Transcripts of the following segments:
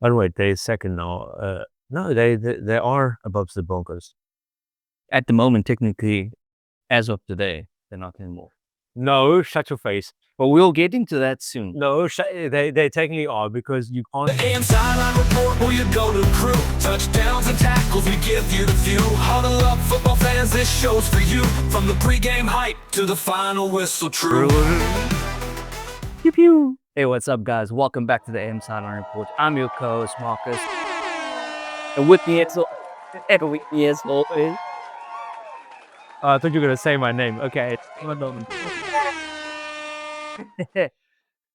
Oh wait, they're second now. No, they are above the Broncos. At the moment, technically, as of today, they're not anymore. No, shut your face. But we'll get into that soon. No, they technically are, because you can't. The AM Sideline Report, will you go to the crew? Touchdowns and tackles, we give you the view. Huddle up, football fans, this show's for you. From the pregame hype to the final whistle, true. Pew pew. Hey, what's up, guys? Welcome back to the AM Sideline Report. I'm your co-host, Marcus. And with me, every week, as always. I thought you were gonna say my name. Okay.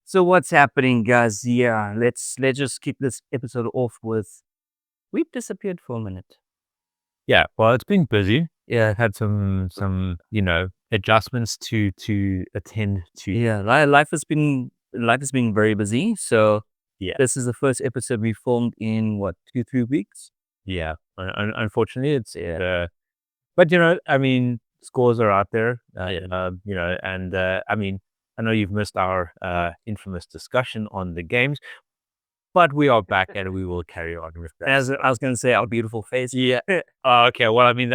So what's happening, guys? Yeah, let's just keep this episode off with we've disappeared for a minute. Yeah, well, it's been busy. Yeah, Had some adjustments to attend to. yeah. Life has been very busy. So Yeah. this is the first episode we filmed in what 2-3 weeks. Yeah, unfortunately, it's but I mean, scores are out there. And I mean, I know you've missed our infamous discussion on the games, but we are back and we will carry on with that. As I was going to say, our beautiful face. Yeah. Okay. Well, I mean,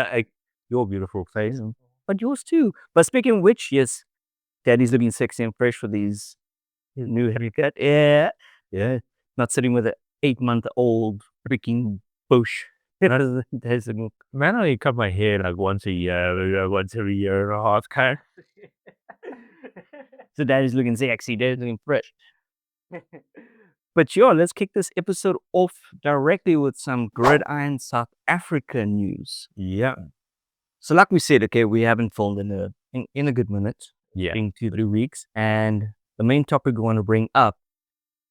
your beautiful face. But yours too. But speaking of which, yes, Daddy's looking sexy and fresh for his new haircut. Yeah. Yeah. Not sitting with an 8-month-old freaking bush. Man, I only cut my hair like once a year, once every year and a half, kind of. So Daddy's looking sexy, Daddy's looking fresh. But yeah, let's kick this episode off directly with some Gridiron South Africa news. Yeah. So like we said, okay, we haven't filmed in a good minute. Yeah. In 2-3 weeks. And the main topic we want to bring up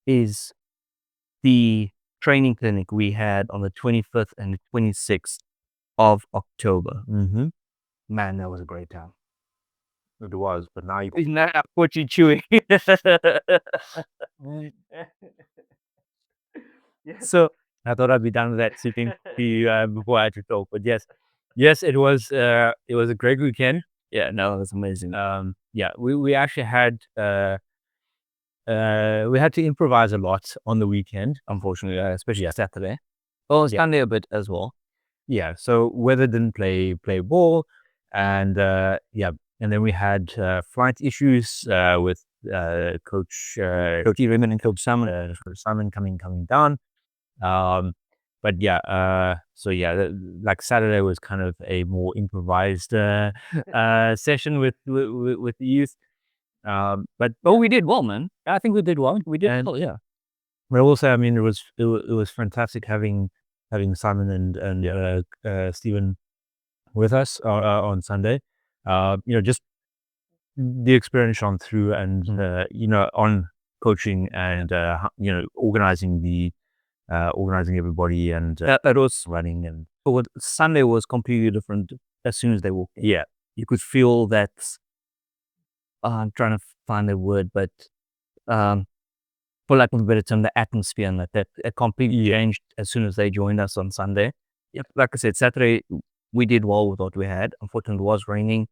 is the training clinic we had on the 25th and the 26th of October. Mm-hmm. Man, that was a great time. It was, but now what you chewing. So I thought I'd be done with that sitting before I had to talk. But yes, it was a great weekend. yeah, no, it was amazing. Yeah, we actually had we had to improvise a lot on the weekend, Unfortunately, especially Saturday. Well, Sunday a bit as well. Yeah, so Weather didn't play ball, and and then we had flight issues with Coach Raymond and Coach Simon. Simon coming down. But yeah, so yeah, like Saturday was kind of a more improvised session with the youth. But we did well, man. I think we did well. We did well, yeah. But also, I mean, it was fantastic having Simon and Stephen with us on Sunday. Just the experience shone through, and on coaching and organizing everybody, and that was running. And but Sunday was completely different as soon as they walked in. Yeah, you could feel that. I'm trying to find the word, but for lack of a better term, the atmosphere and that it completely changed as soon as they joined us on Sunday. Yep. Like I said, Saturday we did well with what we had. Unfortunately, it was raining.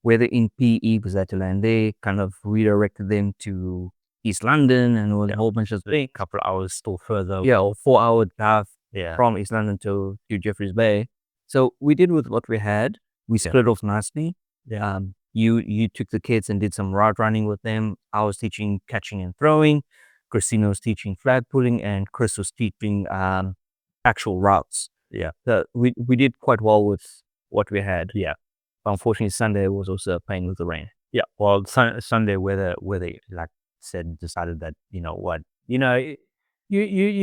Weather in PE was at the land. They kind of redirected them to East London, and a whole bunch of things. A couple of hours still further. Yeah, or 4-hour drive Yeah. from East London to Jeffreys Bay. So we did with what we had. We split off nicely. Yeah. You took the kids and did some route running with them. I was teaching catching and throwing. Christina was teaching flag pulling, and Chris was teaching actual routes. Yeah. So we did quite well with what we had. Yeah. But unfortunately, Sunday was also a pain with the rain. Yeah. Well, Sunday weather, like said, decided that you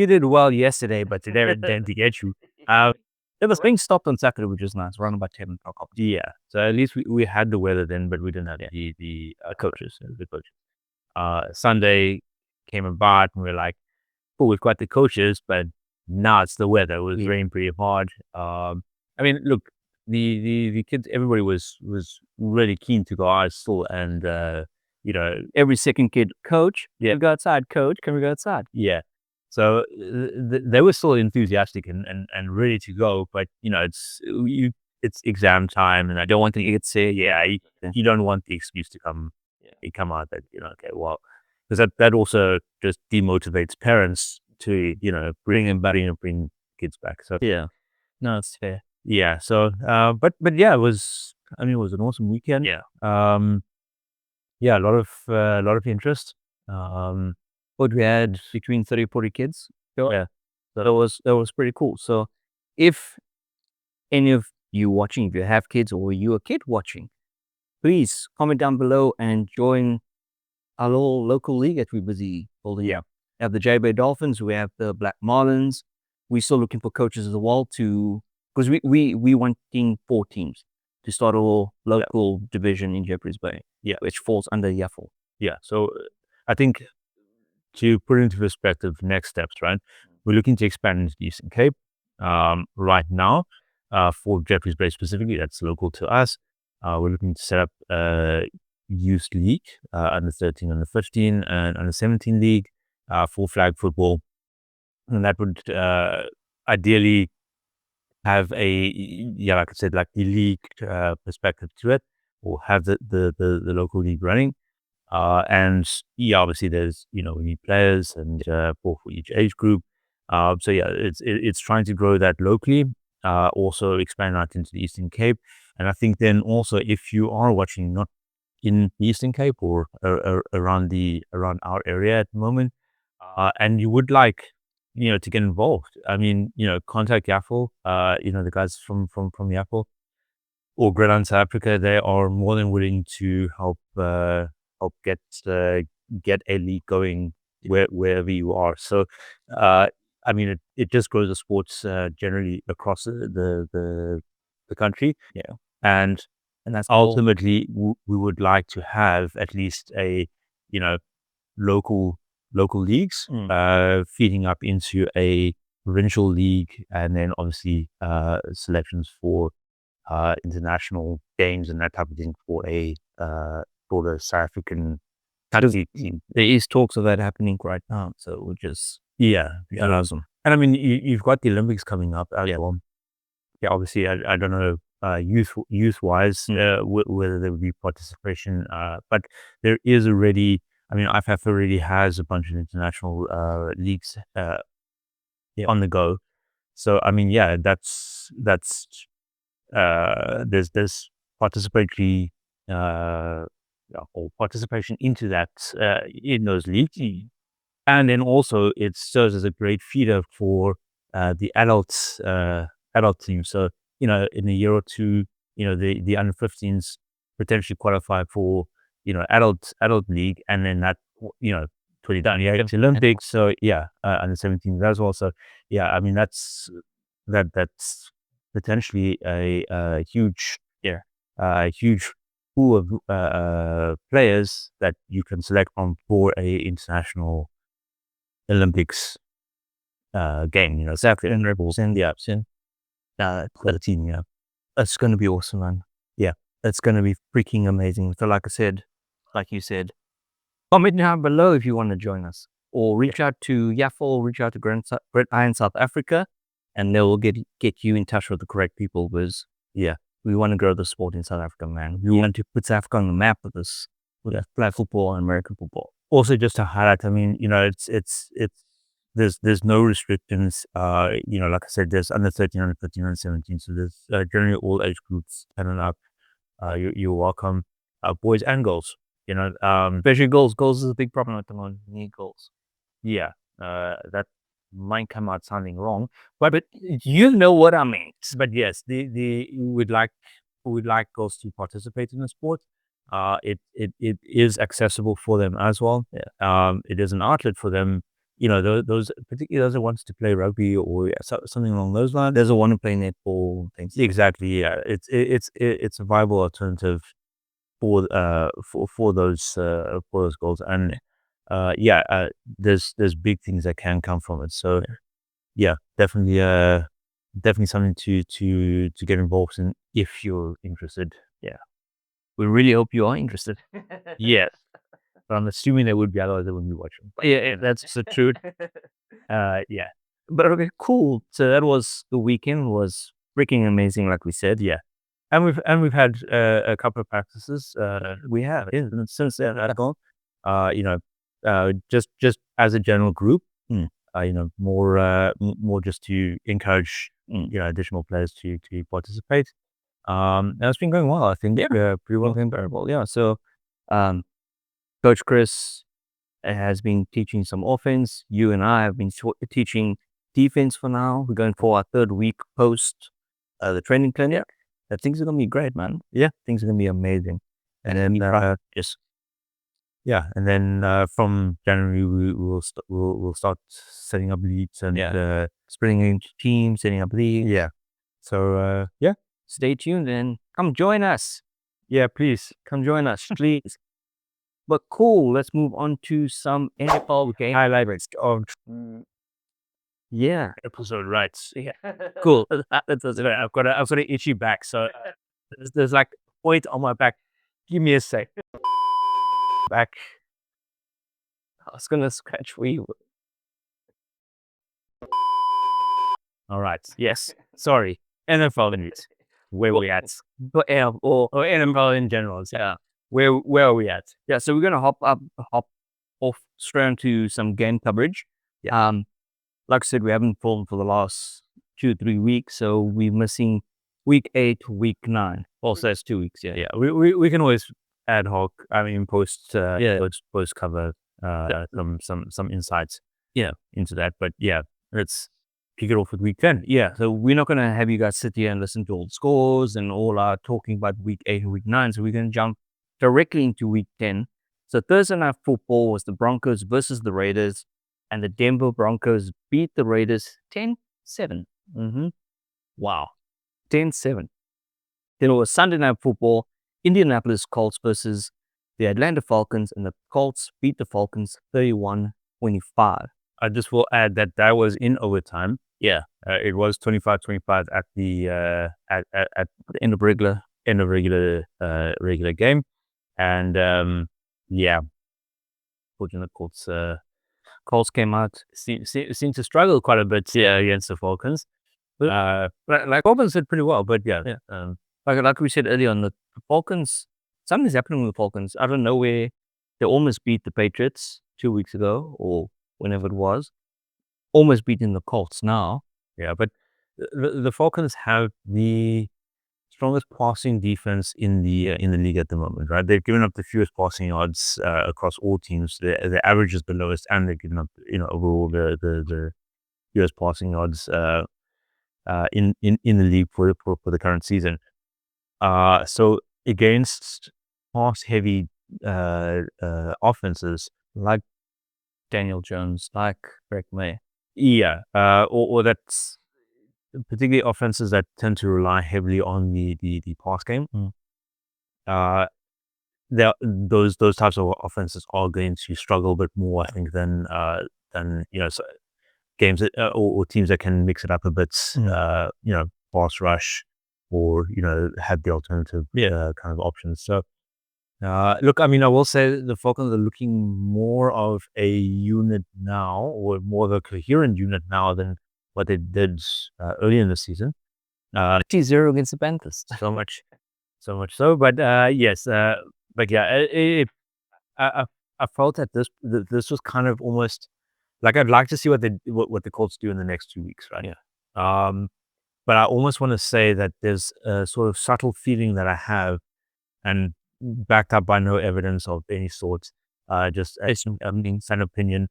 did well yesterday, but today we're going to get you. It was being stopped on Saturday, which is nice, around about 10 o'clock. Yeah. So at least we had the weather then, but we didn't have the coaches. The coaches. Sunday came about, and we're like, "Oh, we've got the coaches, but now it's the weather." It was raining pretty hard. I mean, look, the kids, everybody was really keen to go out still, and every second kid, coach, can we go outside? Coach, can we go outside? Yeah. So they were still enthusiastic and ready to go, but it's exam time, and I don't want to get say, you don't want the excuse to come out that okay, well, because that also just demotivates parents to bring kids back. So Yeah. No, it's fair. yeah. So but yeah, it was an awesome weekend. Yeah. Yeah, a lot of interest. But we had between 30, 40 kids. Yeah. So that was pretty cool. So if any of you watching, if you have kids or you a kid watching, please comment down below and join our little local league that we're busy building. Yeah. We have the JBay Dolphins, we have the Black Marlins. We're still looking for coaches as well because we wanting 4 teams to start a little local division in Jeffreys Bay. Yeah. Which falls under Yaffle. Yeah. So I think to put into perspective next steps, right? We're looking to expand into the Eastern Cape right now for Jeffreys Bay specifically. That's local to us. We're looking to set up a youth league, under 13, under 15, and under 17 league for flag football. And that would ideally have like I said, like the league perspective to it, or have the local league running. And yeah, obviously there's, we need players and for each age group. So yeah, it's trying to grow that locally, also expand out into the Eastern Cape. And I think then also, if you are watching not in the Eastern Cape or around our area at the moment, and you would like, to get involved, I mean, contact Yaffle, the guys from Yaffle or Gridiron South Africa. They are more than willing to help get a league going wherever you are. So I mean, it just grows the sports generally across the country. Yeah. And that's ultimately we would like to have at least a local leagues feeding up into a provincial league, and then obviously selections for international games and that type of thing for the South African country team. There is talks of that happening right now, so we'll just awesome. And I mean, you've got the Olympics coming up as well. Yeah, obviously I don't know youth wise whether there would be participation, but there is already. I mean, IFAF already has a bunch of international leagues on the go. So I mean, yeah, that's there's participatory or participation into that in those leagues, and then also it serves as a great feeder for the adult team. So in a year or two, the under 15s potentially qualify for adult league, and then that 2028 Olympics. So yeah, under 17s as well. So yeah, I mean that's potentially a huge pool of players that you can select from for a international Olympics game. Exactly, and represent the option. 13, yeah. That's going to be awesome, man. Yeah. That's going to be freaking amazing. So like you said, comment down below if you want to join us, or reach out to Yaffle, reach out to Gridiron South Africa, and they will get you in touch with the correct people, because we want to grow the sport in South Africa, man. We want to put South Africa on the map with flag football and American football. Also, just to highlight, I mean, it's there's no restrictions. Like I said, there's under 13, under 15, under 17. So there's generally all age groups turning up. You're welcome, boys and girls. Especially goals. Goals is a big problem at the moment. You need goals. Yeah, that might come out sounding wrong, but you know what I mean. But yes, we would like girls to participate in the sport. It is accessible for them as well. Yeah. It is an outlet for them. Those particularly those that wants to play rugby or something along those lines. There's a one to play netball things. Exactly. Yeah, it's a viable alternative for those goals, and there's big things that can come from it. So yeah, definitely something to get involved in if you're interested. Yeah, we really hope you are interested. Yes. But I'm assuming they would be, otherwise they wouldn't be watching. Yeah, that's the truth. Yeah. But okay, cool. So that was the weekend. Was freaking amazing, like we said. Yeah. And we've had a couple of practices. We have since then. Just as a general group. more just to encourage additional players to participate. And it's been going well. I think pretty well. Very well. Yeah. So, Coach Chris has been teaching some offense. You and I have been teaching defense for now. We're going for our third week post the training clinic. Things are gonna be great, man. Yeah, things are gonna be amazing. And then and then from January we'll start setting up leagues and splitting into teams, setting up leagues. Yeah. So stay tuned and come join us. Yeah, please come join us, please. But cool, let's move on to some NFL game highlights of episode, right? Yeah, Cool. I've got an itchy back, so there's like a point on my back. Give me a sec. Back. I was gonna scratch for you. All right. Yes. Sorry. NFL news. Where we at? But or NFL in general. Yeah. Where are we at? Yeah. So we're gonna hop off straight into some game coverage. Yeah. Like I said, we haven't filmed for the last 2-3 weeks, so we're missing week 8, week 9. Also, that's 2 weeks. Yeah. We can always ad hoc. I mean, post cover some insights. Yeah. Into that, but let's kick it off with week 10. Yeah. So we're not gonna have you guys sit here and listen to all the scores and all our talking about week 8 and week 9. So we're gonna jump directly into week 10. So Thursday night football was the Broncos versus the Raiders, and the Denver Broncos beat the Raiders 10-7. Wow. 10-7. Then it was Sunday night football, Indianapolis Colts versus the Atlanta Falcons, and the Colts beat the Falcons 31-25. I just will add that was in overtime. Yeah. It was 25-25 at the at the end of regular game. And fortunately, Colts came out, seemed to struggle quite a bit against the Falcons. But like Falcons did pretty well, but like we said earlier on, the Falcons, something's happening with the Falcons. I don't know where they almost beat the Patriots 2 weeks ago or whenever it was. Almost beating the Colts now. Yeah, but the Falcons have the strongest passing defense in the league at the moment, right? They've given up the fewest passing yards across all teams. The average is the lowest, and they've given up overall the fewest passing yards in the league for the current season. So against pass heavy offenses like Daniel Jones, like Greg May, or that's particularly offenses that tend to rely heavily on the pass game. Those types of offenses are going to struggle a bit more, I think, than games that, or teams that can mix it up a bit. Pass rush, or have the alternative kind of options. So look, I mean, I will say the Falcons are looking more of a unit now, or more of a coherent unit now than what they did earlier in the season. 0 against the Panthers. So much so. But yes, but yeah, I felt that this was kind of almost like I'd like to see what the Colts do in the next 2 weeks, right? Yeah. But I almost want to say that there's a sort of subtle feeling that I have, and backed up by no evidence of any sort, just an opinion.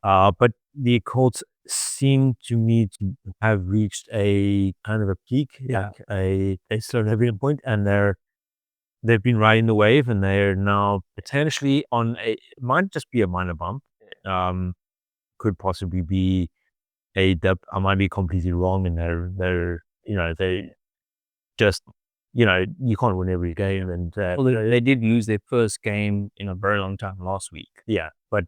But the Colts seem to me to have reached a kind of a peak, like a slow leveling point, and they've been riding the wave, and they're now potentially on might just be a minor bump, could possibly be a dip. I might be completely wrong, and they're they just you can't win every game, and they did lose their first game in a very long time last week. Yeah, but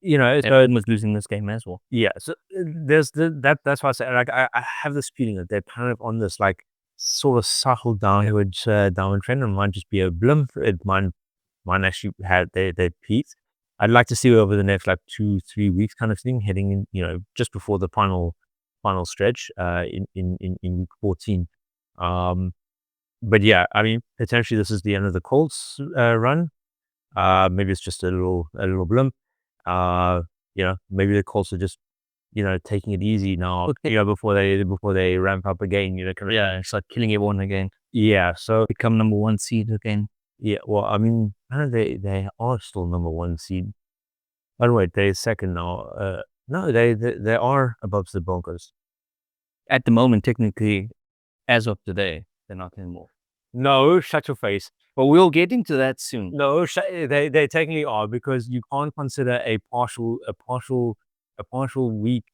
everyone was losing this game as well. Yeah, so there's that's why I say, like, I have this feeling that they're kind of on this like sort of subtle downward trend. It might just be a blimp. It might actually have their peak. I'd like to see over the next like 2-3 weeks kind of thing, heading in, just before the final stretch in week 14. But yeah, I mean, potentially this is the end of the Colts run. Maybe it's just a little blimp. Maybe the Colts are just taking it easy now, before they ramp up again, start killing everyone again. Yeah, so Become number 1 seed again. yeah, well, I mean, they are still number 1 seed. By the way, they're second now. No, they are above the Broncos. At the moment, technically, as of today, they're not anymore. No, shut your face. But we'll get into that soon. No, they technically are, because you can't consider a partial week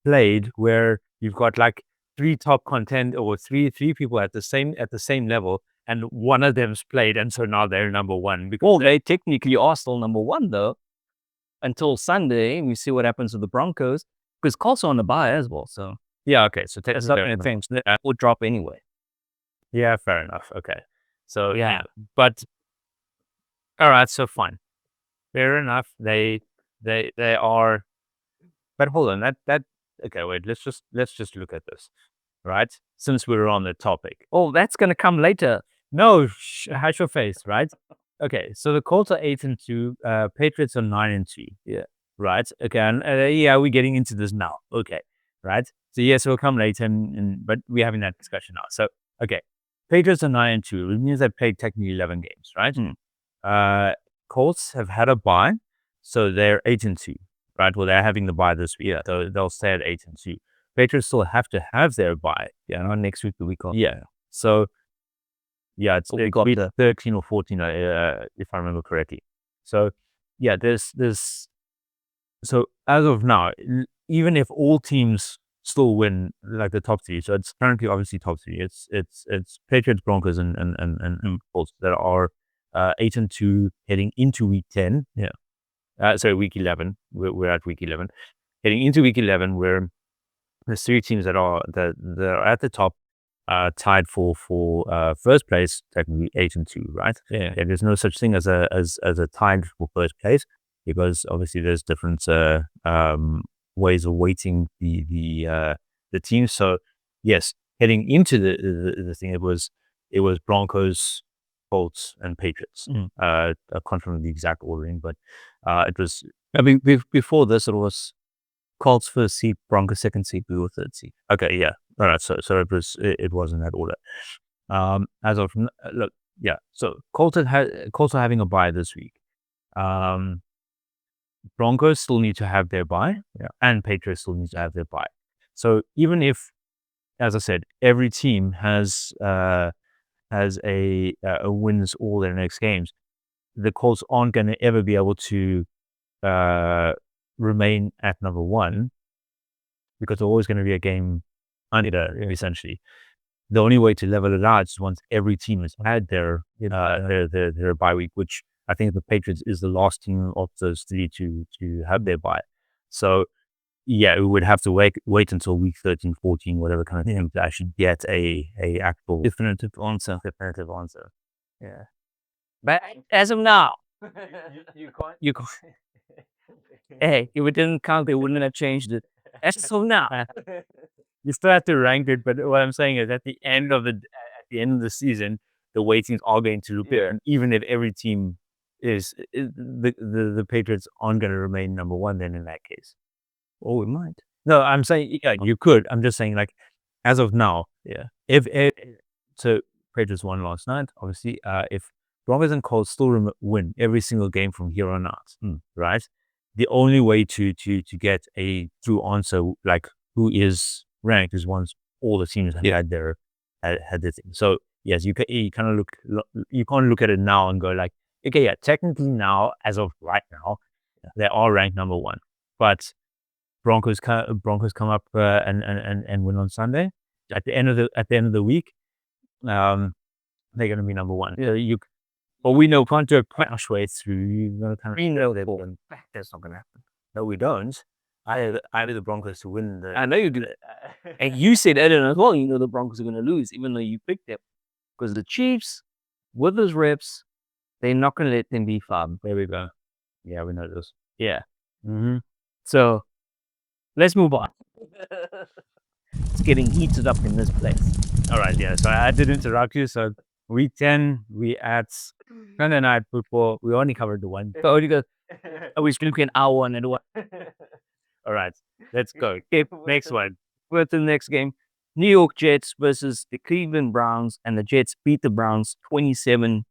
played where you've got like 3 top content or three people at the same level, and one of them's played, and so now they're number 1. Well, they technically are still number 1 though, until Sunday. We see what happens with the Broncos, because Colts are on the bye as well. So yeah, okay, so that's not an thing. That will drop anyway. Yeah, fair enough. Okay, so yeah, but all right, so fine, fair enough. They are, but hold on, that okay. Wait, let's just look at this, right? Since we're on the topic. Oh, that's gonna come later. No, hush your face, right? Okay, so the Colts are 8-2, Patriots are 9-2. Yeah. Right. Okay, and we're getting into this now. Okay, right. So yes, we'll come later, but we're having that discussion now. So okay, Patriots are 9-2, which means they played technically 11 games, right? Colts have had a bye, so they're 8-2, right? Well, they're having the bye this week, so they'll stay at 8-2. Patriots still have to have their bye. Yeah, not next week, the week after. Yeah. So yeah, it's got 13 or 14, if I remember correctly. So yeah, there's so as of now, even if all teams still win, like the top 3, so it's currently obviously top 3. It's Patriots, Broncos, and Colts that are 8-2 heading into week 10. Yeah. Sorry, week 11. We're at week 11. Heading into week 11, where there's 3 teams that are at the top, tied for first place, technically 8-2, right? Yeah. There's no such thing as a tied for first place, because obviously there's different ways of weighting the teams. So yes, heading into the thing, it was Broncos, Colts, and Patriots. I can't remember the exact ordering, but it was. I mean, before this, it was Colts first seed, Broncos second seed, we were third seed. Okay, yeah, all right. So it was in that order. As of look, yeah. So Colts are having a bye this week. Broncos still need to have their bye, and Patriots still need to have their bye. So even if, as I said, every team has a wins all their next games, the Colts aren't going to ever be able to remain at number 1, because there's always going to be a game under, essentially. The only way to level it out is once every team has had their bye week, which I think the Patriots is the last team of those 3 to have their bye. So yeah, we would have to wait until week 13, 14, whatever kind of thing, to actually get a actual definitive answer. Yeah. But as of now, you can't. Hey, if it didn't count, they wouldn't have changed it. As of now, You still have to rank it, but what I'm saying is at the end of the season, the weightings are going to look different. Even if every team is the Patriots aren't going to remain number 1, then in that case. Oh, we might. No, I'm saying you could. I'm just saying, like, as of now, if so Patriots won last night, obviously. If Broncos and Colts still win every single game from here on out, right? The only way to get a true answer, like who is ranked, is once all the teams have had their thing. So yes, you kind of you can't look at it now and go like, okay, yeah, technically now, as of right now, they are ranked number 1, but Broncos come up and win on Sunday. At the end of the week, they're going to be number 1. But we know can't do a crash way through. We know that. In fact, that's not going to happen. No, we don't. I had the Broncos to win. I know you do. And you said Eden as well. You know the Broncos are going to lose, even though you picked them, because the Chiefs, with those reps, they're not going to let them be fun. There we go. Yeah, we know this. Yeah. So let's move on. It's getting heated up in this place. All right. Yeah. So I did interrupt you. So week 10, we at Sunday night football. We only covered the one. So we spent an hour on it. All right, let's go. Next one. We're to the next game. New York Jets versus the Cleveland Browns, and the Jets beat the Browns 27-20.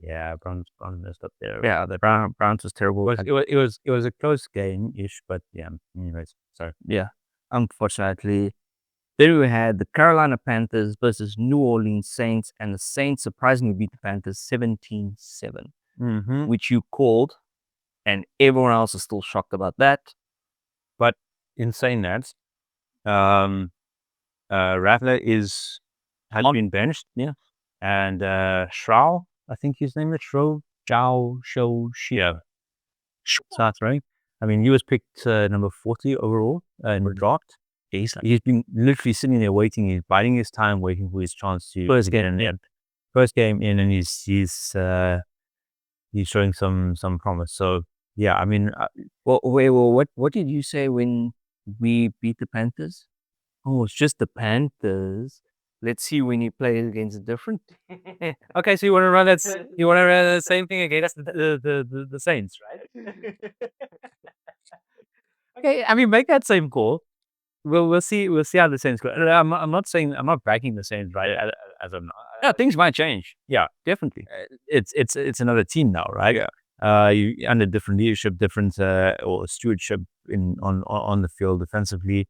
Yeah, Browns messed up there. Yeah, the Browns was terrible. It was a close game-ish, but yeah. Anyways, sorry. Yeah, unfortunately. Then we had the Carolina Panthers versus New Orleans Saints, and the Saints surprisingly beat the Panthers 17-7, which you called, and everyone else is still shocked about that. But in saying that, Rattler has been benched. Yeah. And Shrao, I think his name is Zhao Shia. Starts right. I mean, he was picked number 40 overall in the draft. He's been literally sitting there waiting. He's biding his time, waiting for his chance to get in there. First game in, and he's showing some promise. So yeah, I mean, what did you say when we beat the Panthers? Oh, it's just the Panthers. Let's see when you play against a different. Okay, so you want to run that? You want to run the same thing against the Saints, right? Okay, I mean, make that same call. We'll see how the Saints go. I'm not saying, I'm not backing the Saints, right? As I'm not. Yeah, things might change. Yeah, Definitely. It's another team now, right? Yeah. You under different leadership, different or stewardship on the field defensively.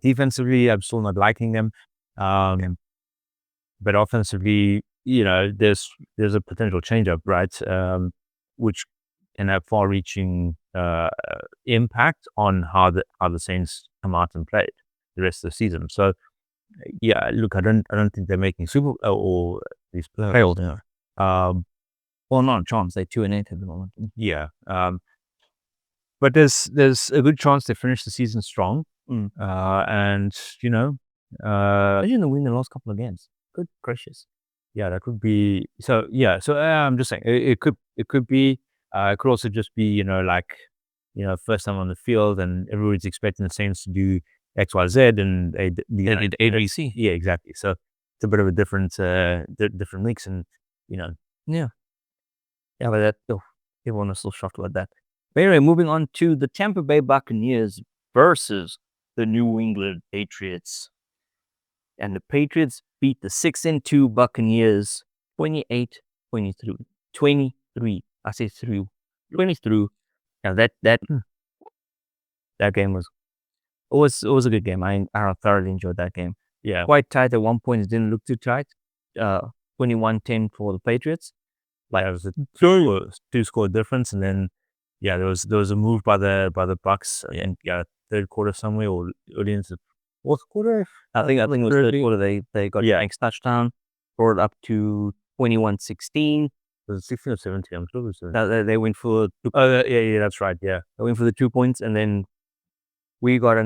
Defensively, I'm still not liking them. But offensively, there's a potential change-up, right? Which can have far-reaching impact on how the Saints come out and play the rest of the season. So, yeah, look, I don't think they're making Super or these playoffs. Well, not a chance. They're 2-8 at the moment. Yeah. But there's a good chance they finish the season strong. And imagine they win the last couple of games. Good gracious. Yeah, that would be so. Yeah, so I'm just saying it could be. It could also just be first time on the field, and everybody's expecting the Saints to do X, Y, Z, and they did ABC. Yeah, exactly. So it's a bit of a different mix, and Yeah, but everyone is still shocked about that. But anyway, moving on to the Tampa Bay Buccaneers versus the New England Patriots. And the Patriots beat the 6-2 Buccaneers 28-23. 23. I say through. 23. Now that game was a good game. I thoroughly enjoyed that game. Yeah. Quite tight at one point. It didn't look too tight. 21-10 for the Patriots. Like it was a two-score difference, and then there was a move by the Bucks in third quarter somewhere, or early into fourth quarter. I think it was third quarter. They got Banks touchdown, brought it up to 21-16. Was it 16 or 17? I'm sure it was 17. They went for. Yeah, that's right. Yeah, they went for the 2 points, and then we were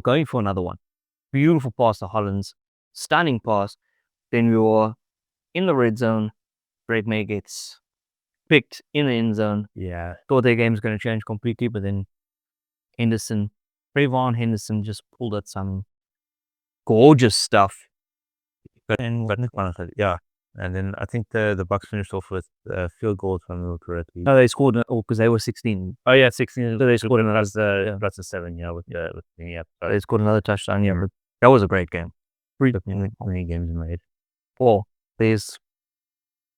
going for another one. Beautiful pass to Hollins, stunning pass. Then we were in the red zone. Drake May gets picked in the end zone. Yeah, thought their game's going to change completely, but then Trayvon Henderson just pulled out some gorgeous stuff. Yeah. And then I think the Bucks finished off with field goal, if I remember correctly. No, they scored because they were 16. Oh yeah, 16. So they scored another. That's a 7. Yeah, they scored another touchdown. Yeah, but that was a great game. How many games made? 4. There's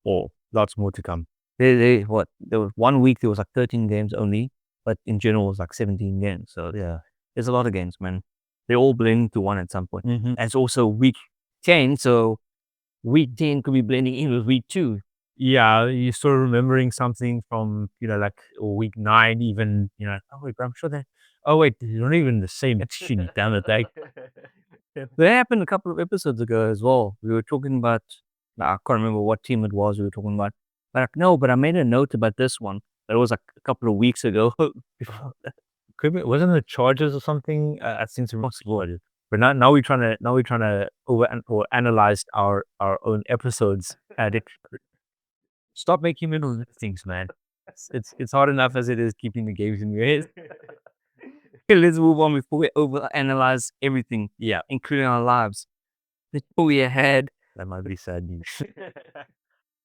lots more to come. There was 1 week there was like 13 games only, but in general it was like 17 games. So yeah, there's a lot of games, man. They all blend into one at some point. And it's also week 10, so week 10 could be blending in with week 2. Yeah, you're still remembering something from or week 9 even. Oh wait, I'm sure that. Oh wait, they're not even the same team. Damn it, that happened a couple of episodes ago as well. We were talking about. I can't remember what team it was we were talking about. But but I made a note about this one. That was like a couple of weeks ago. Wasn't it Chargers or something? I think it's possible. But now we're trying to over analyze our own episodes. Stop making middle things, man. It's hard enough as it is keeping the games in your head. Let's move on before we over analyze everything. Yeah, including our lives. Let's pull ahead. That might be sad news.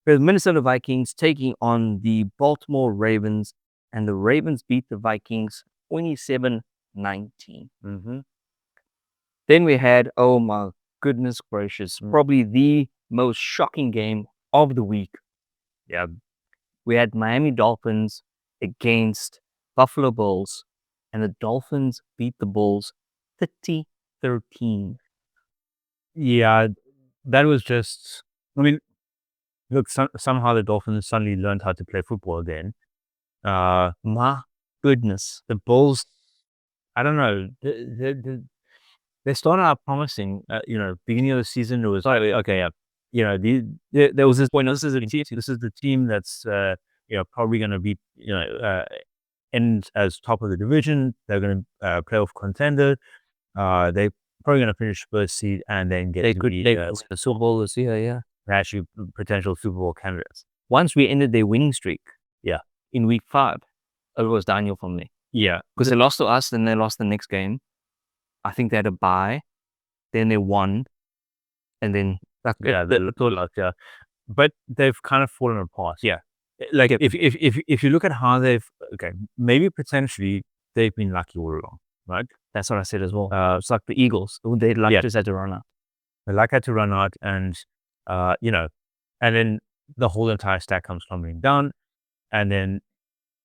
The Minnesota Vikings taking on the Baltimore Ravens, and the Ravens beat the Vikings 27-19. Mm-hmm. Then we had, oh my goodness gracious, probably the most shocking game of the week. Yeah. We had Miami Dolphins against Buffalo Bills, and the Dolphins beat the Bulls 30-13. Yeah, that was just, I mean, look, somehow the Dolphins suddenly learned how to play football again. My goodness. The Bulls, I don't know, they started out promising. Beginning of the season, it was like, okay, there was this point. This is the team that's probably going to be end as top of the division. They're going to playoff contender. They probably going to finish first seed and then get the Super Bowl this year, yeah. actually potential Super Bowl candidates. Once we ended their winning streak, Yeah. in week 5, it was downhill from there. Yeah, Because they lost to us, then they lost the next game. I think they had a bye, then they won, and then yeah. But they've kind of fallen apart. Yeah, like if you look at how maybe potentially they've been lucky all along, right? that's what I said as well. It's like the Eagles. They just had to run out. They had to run out, and and then the whole entire stack comes tumbling down, and then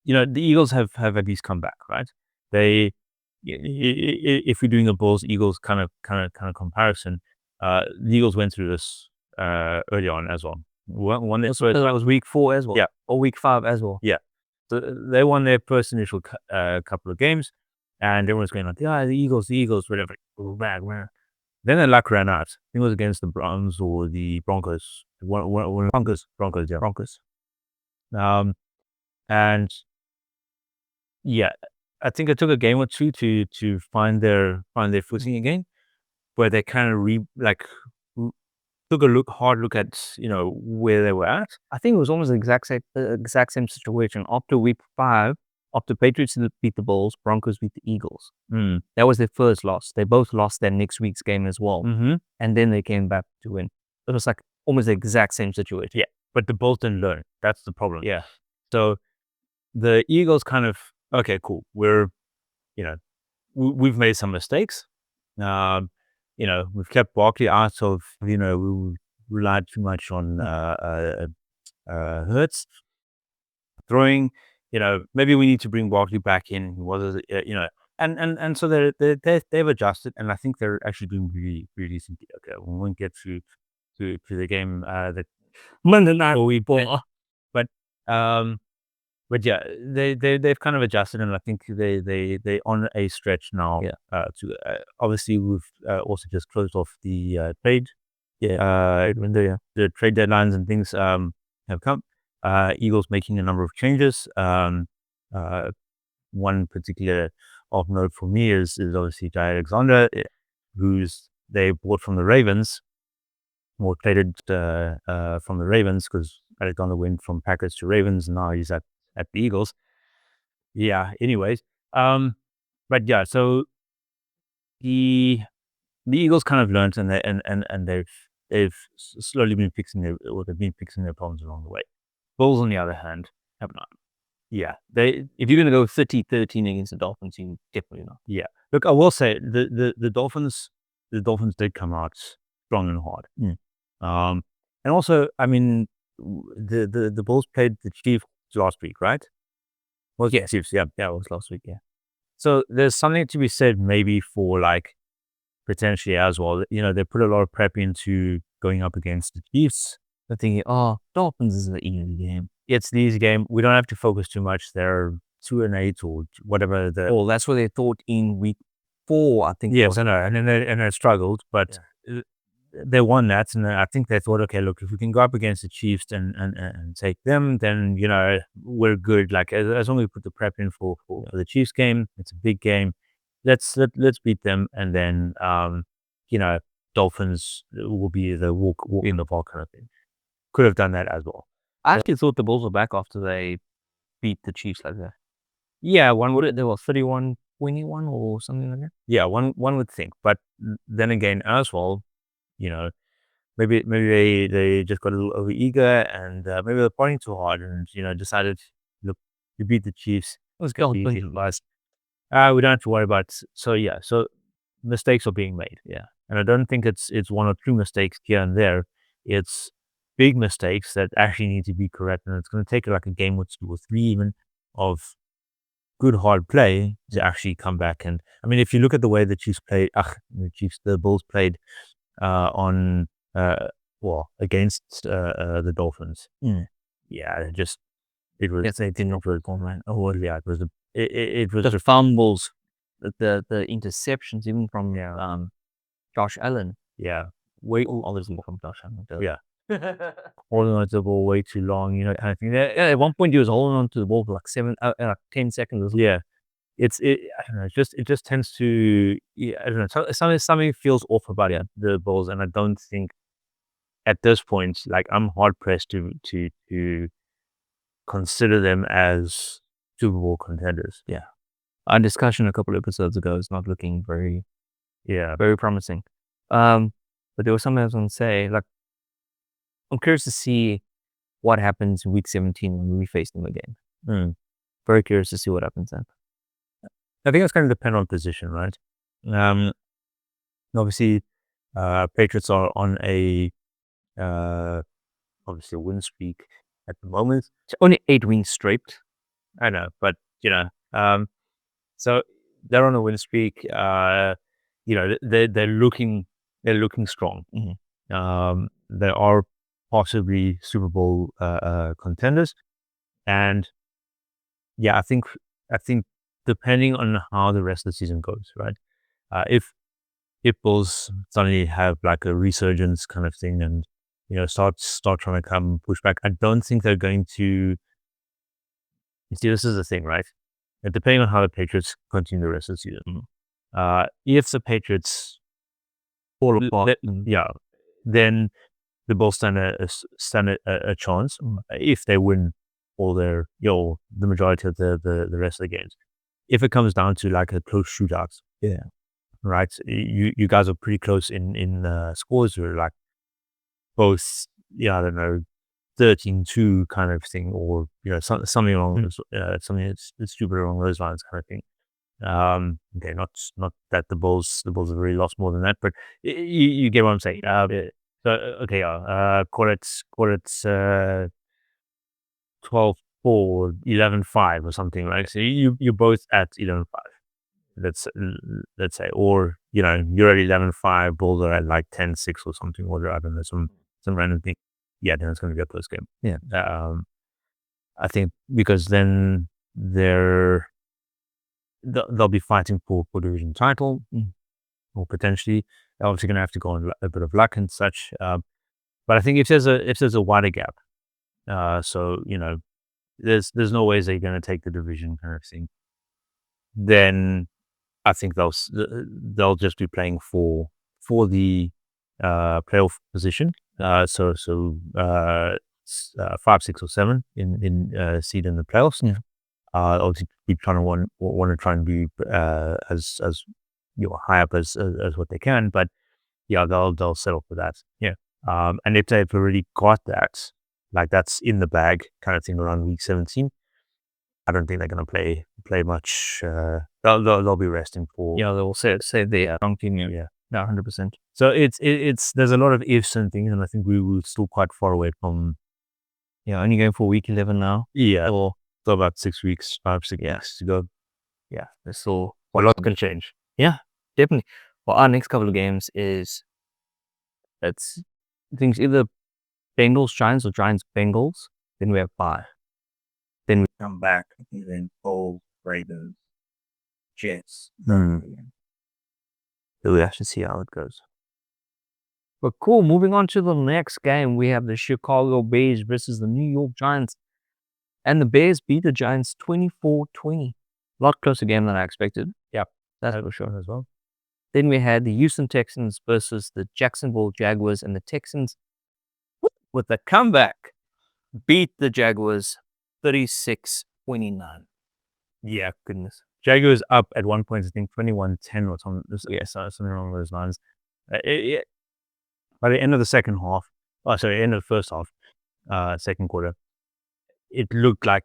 the Eagles have at least come back, right? They, if we're doing a Bulls Eagles kind of comparison, the Eagles went through this early on as well. That was week 4 as well. Yeah. Or week 5 as well. Yeah. So they won their first initial couple of games, and everyone's going like, the Eagles, whatever. Man. Then their luck ran out. I think it was against the Browns or the Broncos. Broncos, yeah. Broncos. And yeah, I think it took a game or two to find their footing again, where they kind of took a hard look at where they were at. I think it was almost the exact same situation. After week 5, after Patriots beat the Bulls, Broncos beat the Eagles. That was their first loss. They both lost their next week's game as well. Mm-hmm. And then they came back to win. It was like almost the exact same situation. Yeah, but the Bulls didn't learn. That's the problem. Yeah. So the Eagles kind of, okay, cool. We're, we've made some mistakes. We've kept Barkley out of, we relied too much on Hurts throwing. Maybe we need to bring Barkley back in. And so they've adjusted, and I think they're actually doing really, really decent. Okay, we won't get to the game that Monday night we bought, but yeah, they've kind of adjusted, and I think they on a stretch now. Yeah. Obviously we've also just closed off the trade. Yeah. The trade deadlines and things have come. Eagles making a number of changes. One particular of note for me is obviously Jay Alexander, who's they bought from the Ravens, or traded from the Ravens, because Alexander went from Packers to Ravens, and now he's at the Eagles. Yeah. Anyways, but yeah, so the Eagles kind of learned, and they've slowly been fixing their problems along the way. Bulls, on the other hand, have not. Yeah, if you're going to go 30-13 against the Dolphins, you definitely not. Yeah, look, I will say the Dolphins did come out strong and hard. And also, I mean, the Bulls played the Chiefs last week, right? Well, yes, Chiefs, yeah, it was last week, yeah. So there's something to be said maybe for like potentially as well. They put a lot of prep into going up against the Chiefs. They're thinking, Dolphins is an easy game. It's the easy game. We don't have to focus too much. They're 2-8 or whatever. That's what they thought in week 4, I think. Yes, I know, and they struggled, but they won that, and I think they thought, okay, look, if we can go up against the Chiefs and take them, then we're good. Like as long as we put the prep in for the Chiefs game, it's a big game. Let's beat them, and then Dolphins will be the walk in the park kind of thing. Could have done that as well. I actually thought the Bulls were back after they beat the Chiefs like that. Yeah, they were 31-21 or something like that. Yeah, one would think, but then again, as well, maybe they just got a little over eager, and maybe they're partying too hard, and decided, look, you beat the Chiefs. Let's go. We don't have to worry about. So mistakes are being made. Yeah. And I don't think it's one or two mistakes here and there. It's big mistakes that actually need to be corrected, and it's going to take like a game or 2 or 3 even of good hard play to actually come back. And I mean, if you look at the way the Chiefs played, the Bulls played on against the Dolphins. Yeah, it was. Yes, they did not work on, right? Oh, yeah, it was. It was The fumbles, the interceptions, even from Josh Allen. Yeah, Obviously from Josh Allen. Yeah. Holding on to the ball way too long, kind of thing. At one point, he was holding on to the ball for like 10 seconds. Yeah, I don't know. It just tends to. Yeah, I don't know. Something feels off about the Bulls, and I don't think at this point, like I'm hard pressed to consider them as Super Bowl contenders. Yeah, our discussion a couple episodes ago is not looking very promising. But there was something I was going to say. Like, I'm curious to see what happens in week 17 when we face them again. Very curious to see what happens then. I think it's going to depend on position, right? Obviously, Patriots are on a win streak at the moment. It's only 8 wins straight. I know, but so they're on a win streak. They're looking strong. They are possibly Super Bowl contenders, and I think depending on how the rest of the season goes, right? If Bulls suddenly have like a resurgence kind of thing, and start trying to come push back, I don't think they're going to. You see, this is the thing, right? Depending on how the Patriots continue the rest of the season, if the Patriots fall apart, then the Bulls stand a chance if they win all their the majority of the rest of the games. If it comes down to like a close shootout, right? You guys are pretty close in scores, or like both, I don't know, 13-2 kind of thing, or something along something that's stupid along those lines kind of thing. Okay, not that the Bulls have really lost more than that, but you get what I'm saying. So okay, call it 12-4, 11-5 or something, right? So you're both at 11-5. Let's say, or you're at 11-5, Bulls are at like 10-6 or something, or I don't know, some random thing. Yeah, then it's going to be a close game. Yeah. I think because then they'll be fighting for division title, or potentially they're obviously going to have to go on a bit of luck and such. But I think if there's a wider gap, so there's no ways they're going to take the division kind of thing, then I think they'll just be playing for the playoff position. So 5, 6, or 7 in seed in the playoffs. Yeah. Obviously, keep trying to want to try and be as high up as what they can. But they'll settle for that. Yeah. And if they've already got that, like that's in the bag kind of thing around week 17, I don't think they're going to play much. They'll be resting for. Yeah, they'll say the wrong team. Yeah, 100%. So there's a lot of ifs and things, and I think we were still quite far away from. Yeah, only going for week 11 now. Yeah, or so about 6 weeks, 5, 6 weeks to go. Yeah, there's still a lot can change. Yeah, definitely. Well, our next couple of games is things either Bengals Giants or Giants Bengals. Then we have 5. Then we come back and then Bulls Ravens Jets. So we have to see how it goes. But cool, moving on to the next game, we have the Chicago Bears versus the New York Giants. And the Bears beat the Giants 24-20. A lot closer game than I expected. Yeah, that's for sure as well. Then we had the Houston Texans versus the Jacksonville Jaguars, and the Texans, with a comeback, beat the Jaguars 36-29. Yeah, goodness. Jaguars up at one point, I think 21-10 or something. Something along those lines. By the end of the second half, end of the first half, second quarter, it looked like,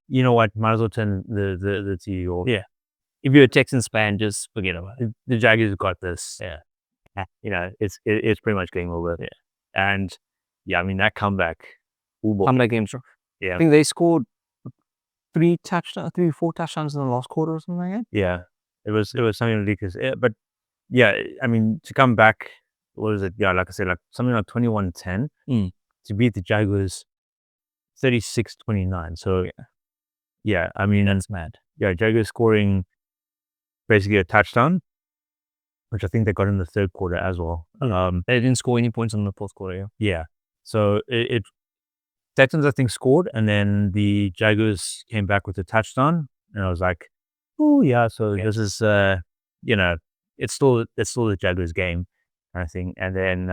might as well turn the TV off. Yeah. if you're a Texans fan, just forget about it. The Jaguars got this. Yeah. You know, it's pretty much game over. Yeah. And yeah, I mean that comeback. Comeback games. I Yeah, think they scored 4 touchdowns in the last quarter or something like that. yeah. It was something ridiculous. But yeah, I mean to come back, what was it? Yeah, like I said, like something like 21-10 to beat the Jaguars 36-29. So yeah, I mean That's mad. yeah, Jaguars scoring basically a touchdown, which I think they got in the third quarter as well. They didn't score any points in the fourth quarter. Yeah. So it Texans I think scored, and then the Jaguars came back with a touchdown, and I was like, oh yeah, so this is you know, it's still the Jaguars game kind of thing. And then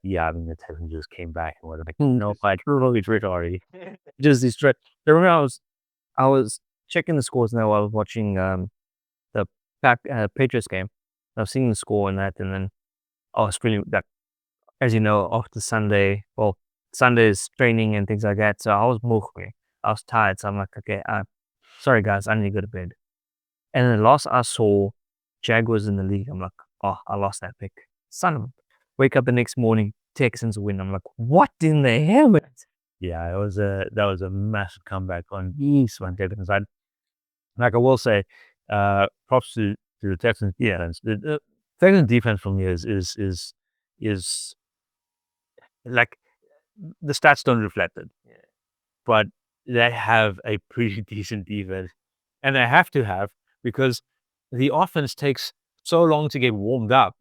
yeah, I mean the Texans just came back and were like, no, I totally tricked already. Just distress. I remember I was checking the scores now while I was watching the Patriots game. I was seeing the score and that, and then I was feeling that, as you know, after Sunday's training and things like that. So I was moving. I was tired. So I'm like, okay, sorry guys, I need to go to bed. And then last I saw Jaguars in the league, I'm like, oh, I lost that pick. Son of a. Wake up the next morning, Texans win. I'm like, what in the hell? Yeah, that was a massive comeback on one Texans side. Like I will say, props to the Texans defense. The Texans defense for me is like the stats don't reflect it, but they have a pretty decent defense, and they have to have, because the offense takes so long to get warmed up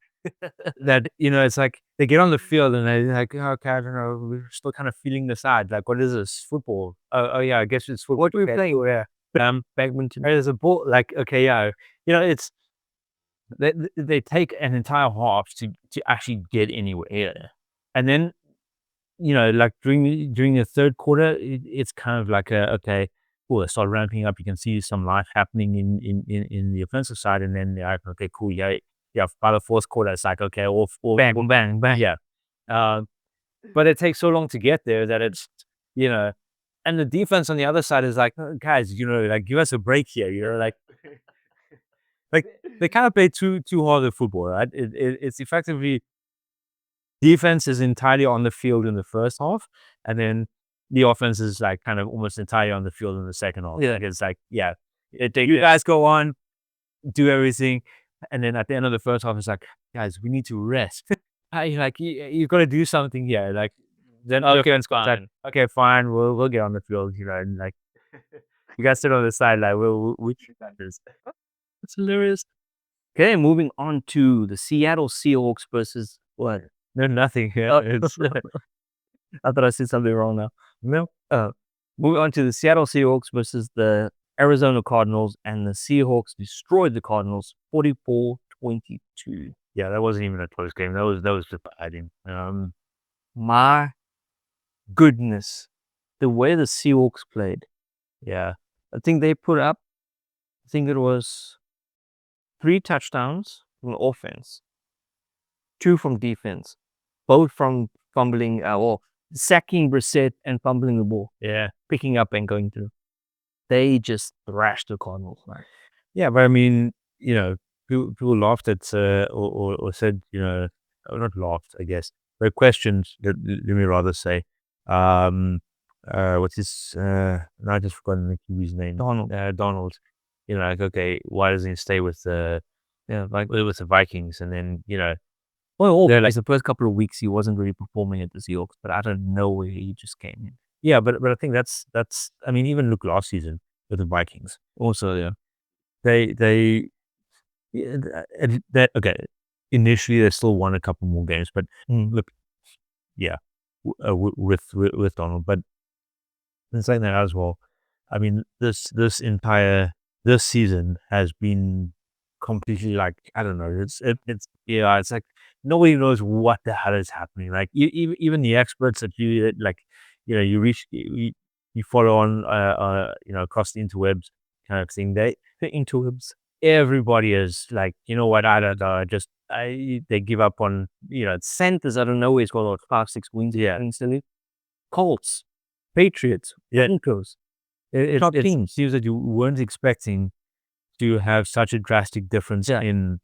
that, you know, it's like they get on the field and they're like, oh, okay, I don't know, we're still kind of feeling the side. Like, what is this? Football? Oh yeah, I guess it's football. What are we playing? Yeah. Badminton. There's a ball. Like, okay, yeah, you know, it's they take an entire half to actually get anywhere, and then, you know, like during the third quarter, it's kind of like okay, cool, they start ramping up. You can see some life happening in the offensive side, and then they're like, okay, cool, yeah. By the fourth quarter, it's like, okay, all Bang, bang, bang. yeah. But it takes so long to get there that it's, you know, and the defense on the other side is like, oh, guys, you know, like give us a break here, you know, like they kind of play too hard at football, right? It's effectively defense is entirely on the field in the first half, and then the offense is like kind of almost entirely on the field in the second half. Yeah. Like, it's like, yeah, you guys go on, do everything, and then at the end of the first half, it's like, guys, we need to rest. Like you've got to do something here. Like then Okay, it's fine. like, okay, fine, we'll get on the field, you know, and like you guys sit on the side, like we'll this. It's hilarious. Okay, moving on to the Seattle Seahawks versus what? No, nothing here. It's I thought I said something wrong now. no. Moving on to the Seattle Seahawks versus the Arizona Cardinals, and the Seahawks destroyed the Cardinals 44-22. Yeah, that wasn't even a close game. That was just bad. My goodness, the way the Seahawks played. Yeah, I think they put up, I think it was 3 touchdowns from offense, 2 from defense, both from fumbling, or sacking Brissett and fumbling the ball, yeah, picking up and going through. They just thrashed the Cardinals, man. yeah. But I mean, you know, people laughed at or said, you know, or not laughed, I guess, but questioned. Let me rather say, what's his? No, I just forgotten the QB's name. Donald. Donald. You know, like, okay, why doesn't he stay with the with the Vikings? And then, you know, Well, they're like the first couple of weeks, he wasn't really performing at the Seahawks, but out of nowhere, he just came in. yeah, but I think that's I mean, even look last season with the Vikings. Also, yeah. They yeah, that okay. Initially, they still won a couple more games, but look, yeah, with Donald. But in saying that as well, I mean, this season has been completely, like, I don't know. It's yeah, it's like nobody knows what the hell is happening. Like even the experts that you like, you know, you follow on you know, across the interwebs kind of thing. The interwebs. Everybody is like, you know what, I don't know, they give up on, you know, Centers out of nowhere, he's got like 5-6 wins. Yeah. Instantly. Colts, Patriots, Yeah. Broncos. it seems that you weren't expecting to have such a drastic difference in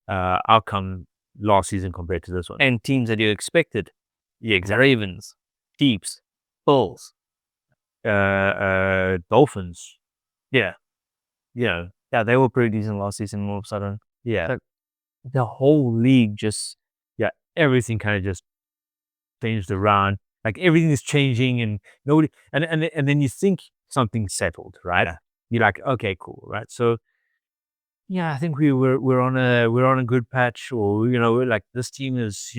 outcome last season compared to this one. And teams that you expected. Yeah, The Ravens, Chiefs, Bulls. Dolphins. Yeah. Yeah, They were pretty decent last season all of a sudden. yeah, So the whole league just everything kind of just changed around. Like everything is changing, and nobody, and then you think something's settled, right? Yeah. You're like, okay, cool, right? So yeah, I think we're on a good patch, or we're like, this team is,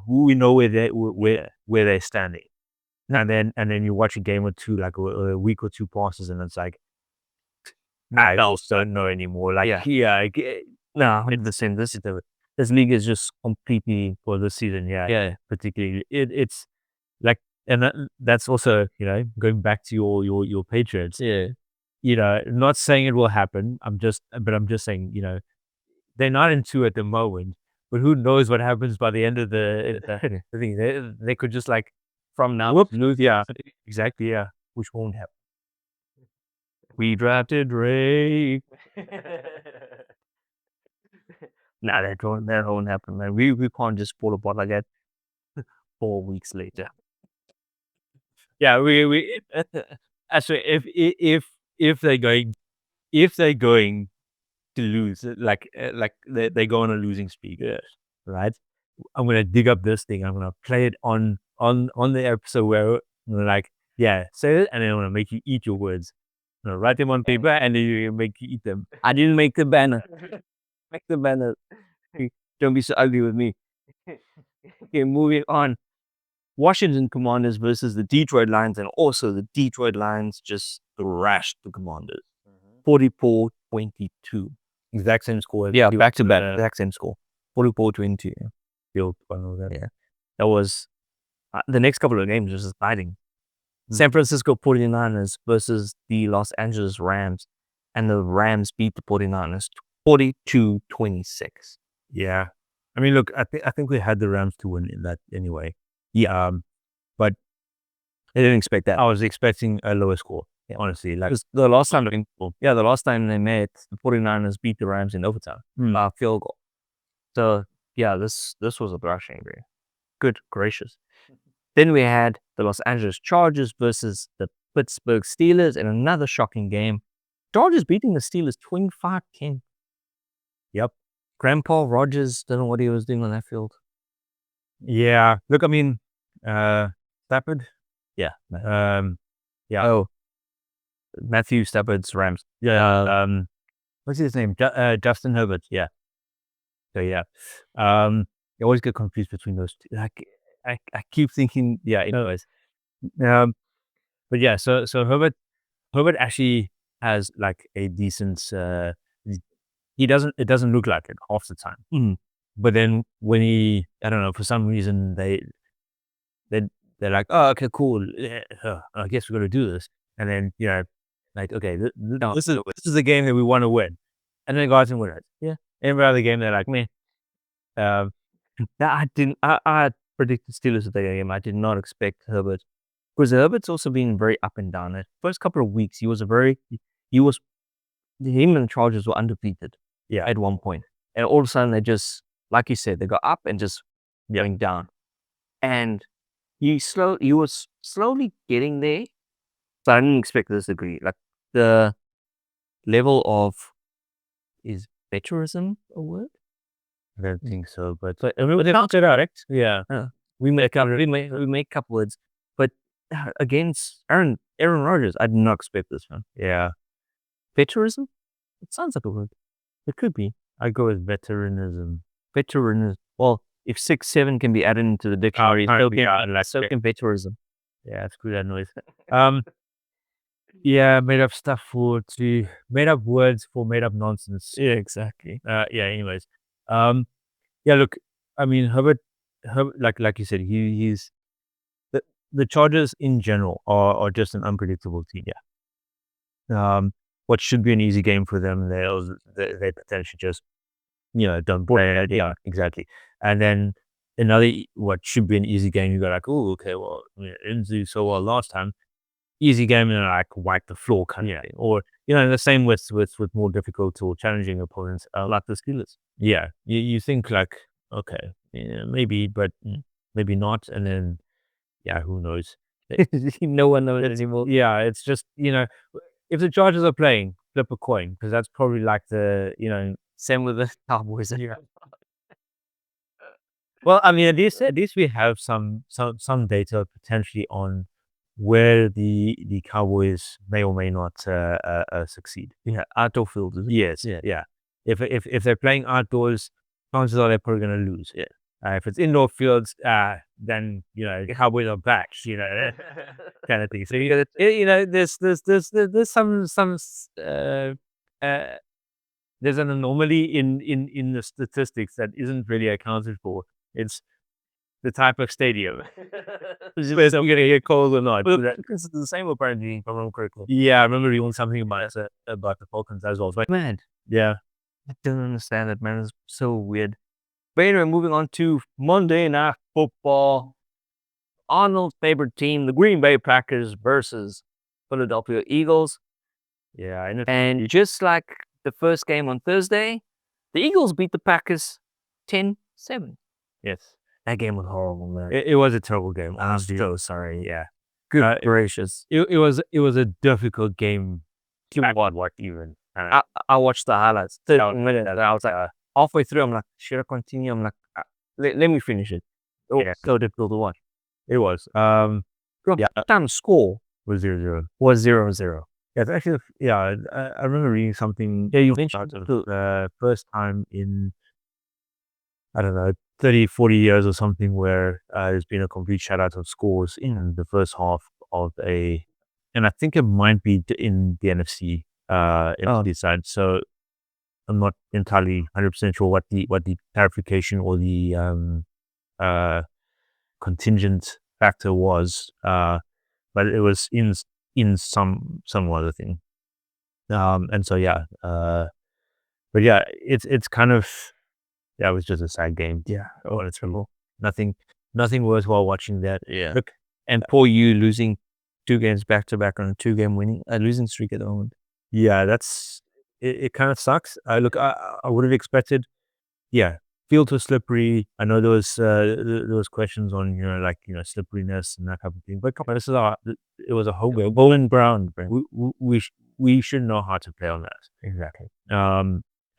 we know where they're standing, and then you watch a game or two, like a week or two passes, and it's like, I also don't know anymore. Like, no, 100%. This league is just completely for this season, particularly it's like, and that's also, going back to your Patriots. Not saying it will happen. I'm just saying, they're not in two at the moment, but who knows what happens by the end of the thing. They could just, like, from now lose. Yeah, exactly. Yeah, which won't happen. We drafted Ray. Nah, that won't happen, man. We can't just fall apart like that 4 weeks later. Yeah, we actually, if they're going to lose, like they go on a losing streak, right? I'm gonna dig up this thing. I'm gonna play it on the episode where I'm gonna, like, say it, and then I'm gonna make you eat your words. I'm gonna write them on paper, and then you make you eat them. I didn't make the banner. Make the banner. Don't be so ugly with me. Okay, moving on. Washington Commanders versus the Detroit Lions, and also the Detroit Lions just thrashed the Commanders. 44-22. Exact same score. Yeah, back to back. Exact same score. 44-22. Field funnel that. Yeah. That was the next couple of games was exciting. San Francisco 49ers versus the Los Angeles Rams, and the Rams beat the 49ers 42-26. Yeah. I mean, look, I think we had the Rams to win in that anyway. Yeah. But I didn't expect that. I was expecting a lower score, honestly. Like, the last time they met, the 49ers beat the Rams in overtime, field goal. So yeah, this was a thrashing. Good gracious. Then we had the Los Angeles Chargers versus the Pittsburgh Steelers in another shocking game. Chargers beating the Steelers 25-10. Yep. Grandpa Rogers, don't know what he was doing on that field. Yeah. Look, I mean, Stafford. Yeah. Yeah. Oh, Matthew Stafford's Rams. Yeah. What's his name? Justin Herbert. Yeah. So yeah. You always get confused between those two. Like, I keep thinking, anyways. But yeah, so Herbert actually has, like, a decent, it doesn't look like it half the time. But then when I don't know, for some reason they're like, oh, okay, cool. I guess we're gonna do this. And then, like, okay, this is a game that we want to win. And then they go out and win it. Yeah. Every other game they're like, meh. I predicted Steelers at the game. I did not expect Herbert, because Herbert's also been very up and down. The first couple of weeks, him and the Chargers were undefeated. Yeah. At one point, and all of a sudden they just, like you said, they got up and just going down, and he was slowly getting there. So I didn't expect this degree. Like, the level of, is veterism a word? I don't think so, but they found it out, right? yeah. We make a couple words, but against Aaron Rodgers, I did not expect this one. Yeah. Veterism? It sounds like a word. It could be. I go with veteranism. Well, if 6-7 can be added into the dictionary, so can veterism. Yeah, screw that noise. Yeah, made up words for made up nonsense. Yeah, exactly. Anyways. Yeah, look, I mean, Herbert, like you said, he's the Chargers in general are just an unpredictable team. Yeah. What should be an easy game for them, they potentially just, don't play. Yeah, exactly. And then another, what should be an easy game, you go like, oh, okay, well, it didn't do so well last time. Easy game, and like wipe the floor kind of thing. Or, the same with more difficult or challenging opponents like the Steelers. Yeah, you think like, okay, maybe, but maybe not, and then who knows? No one knows anymore. Yeah, it's just if the Chargers are playing, flip a coin, because that's probably like the Same with the Cowboys. yeah. Well, I mean, at least we have some data potentially on where the Cowboys may or may not succeed. Yeah, outdoor field. Yes, yeah. If they're playing outdoors, chances are they're probably going to lose. Yeah. If it's indoor fields, then the Cowboys are back. Kind of thing. So there's some there's an anomaly in the statistics that isn't really accounted for. It's the type of stadium. Whether I'm going to get cold or not. It's the same apparently, if I remember correctly. Yeah, I remember reading something about the Falcons as well. But Man, yeah. I don't understand it, man. It's so weird. But anyway, moving on to Monday Night Football. Arnold's favorite team, the Green Bay Packers versus Philadelphia Eagles. Yeah, and just like the first game on Thursday, the Eagles beat the Packers 10-7. Yes. That game was horrible, man. It was a terrible game. I'm so sorry. Yeah. Good gracious. It was a difficult game to watch even. I watched the highlights. 30 minutes. I was like, halfway through, I'm like, should I continue? I'm like, let me finish it. Yeah. So difficult to watch. It was. Time score was 0-0. Was 0-0. Yeah, it's actually, I remember reading something. Yeah, you mentioned the first time in, I don't know, 30, 40 years or something where there's been a complete shout-out of scores in the first half of and I think it might be in the NFC side. So I'm not entirely 100% sure what the clarification or the contingent factor was, but it was in some other thing. And so but yeah, it's kind of it was just a sad game. Yeah. Oh, it's terrible. Nothing worthwhile watching that. Yeah. Look, and poor you losing 2 games back to back on a 2-game winning losing streak at the moment. Yeah, that's it. Kind of sucks. I would have expected. Yeah, fields were slippery. I know there was questions on slipperiness and that type of thing. But come on, it was a home game, bowling ground. We should know how to play on that. Exactly.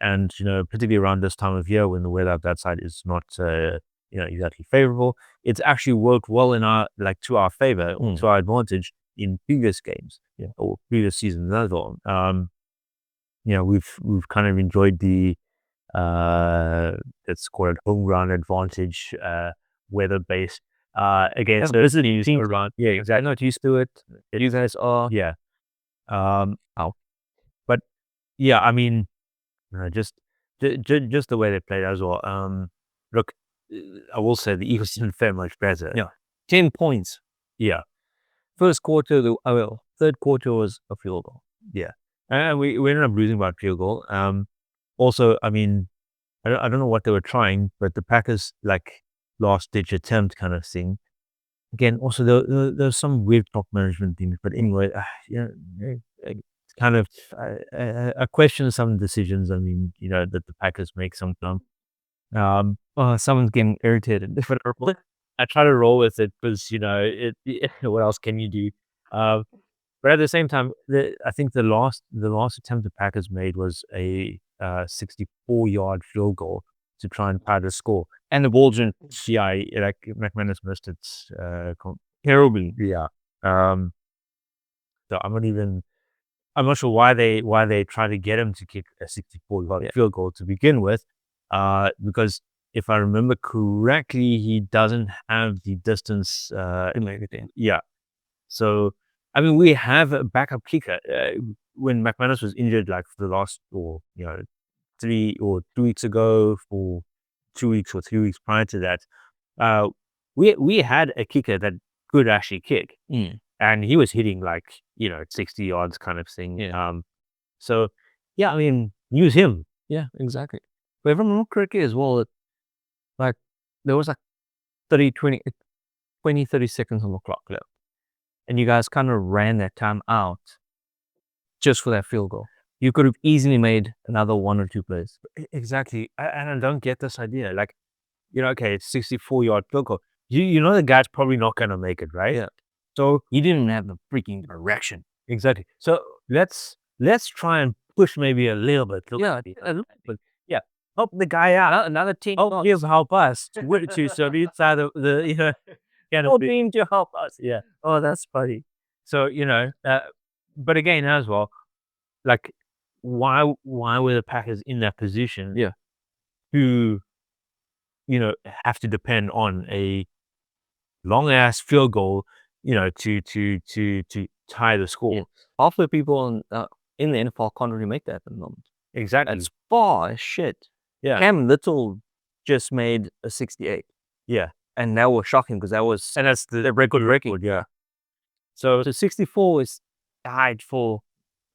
And particularly around this time of year when the weather up that side is not exactly favorable, it's actually worked well in to our favor, to our advantage in previous games, or previous seasons as well. We've kind of enjoyed the let's call it home ground advantage, weather based against this is a new team around. Yeah, exactly. I'm not used to it. You guys are. Yeah. But yeah, I mean, just the way they played as well. Look, I will say the Eagles didn't fare much better. Yeah, 10 points. Yeah. First quarter, third quarter was a field goal. Yeah, and we ended up losing by a field goal. Also, I mean, I don't know what they were trying, but the Packers last ditch attempt kind of thing. Again, also there's some weird clock management things, but anyway, it's kind of I question some decisions. I mean, that the Packers make sometimes. Someone's getting irritated. I try to roll with it because what else can you do? But at the same time, I think the last attempt the Packers made was a 64-yard field goal to try and tie the score, and the ball didn't. Yeah, McManus missed it terribly. Yeah. So I'm not sure why they try to get him to kick a 64-yard field goal to begin with, because if I remember correctly, he doesn't have the distance. Yeah. So, I mean, we have a backup kicker. When McManus was injured, for the last, 3 weeks ago, for 2 weeks or 3 weeks prior to that, we had a kicker that could actually kick, and he was hitting 60 yards kind of thing. Yeah. So yeah, I mean, use him. Yeah, exactly. But if I remember correctly as well, there was 30 seconds on the clock left. And you guys kind of ran that time out just for that field goal. You could have easily made another 1 or 2 plays. Exactly. And I don't get this idea. Like, okay, it's 64-yard field goal. You know the guy's probably not going to make it, right? Yeah. So He didn't have the freaking direction. exactly. So let's try and push maybe a little bit. Yeah, But yeah, help the guy out. another team. Help us. To so the inside of the Team to help us. Yeah. Oh, that's funny. So but again as well, like why were the Packers in that position? Yeah. To have to depend on a long ass field goal, to tie the score. Yeah. Half the people in the NFL can't really make that at the moment. Exactly. That's far as shit. Yeah. Cam Little just made a 68. Yeah. And that was shocking because that was And that's the record. yeah. So 64 is tied for.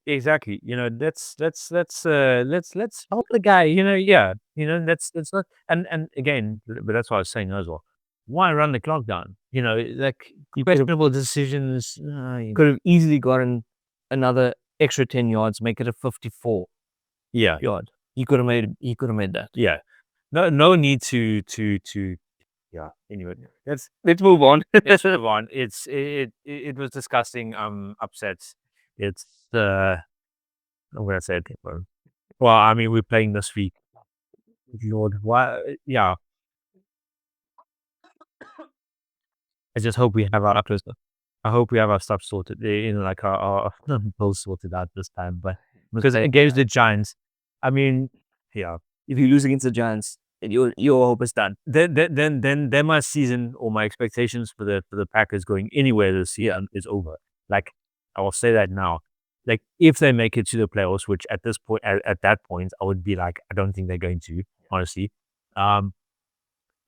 exactly, let's help the guy, that's not, and again, but that's what I was saying as well. Why run the clock down? Like questionable decisions. Could have easily gotten another extra 10 yards, make it a 54 Yeah, yard. He could have made that. yeah. No need to. Yeah. Anyway, let's move on. let's move on. It was disgusting. I'm upset. It's I'm gonna say it. Well, I mean, we're playing this week. Lord, why? Yeah. I just hope we have our stuff sorted. Like our bills sorted out this time. But because against the Giants, I mean, yeah. If you lose against the Giants, your hope is done. Then my season or my expectations for the Packers going anywhere this year is over. Like, I will say that now. Like, if they make it to the playoffs, which at this point, at that point, I would be like, I don't think they're going to, honestly. But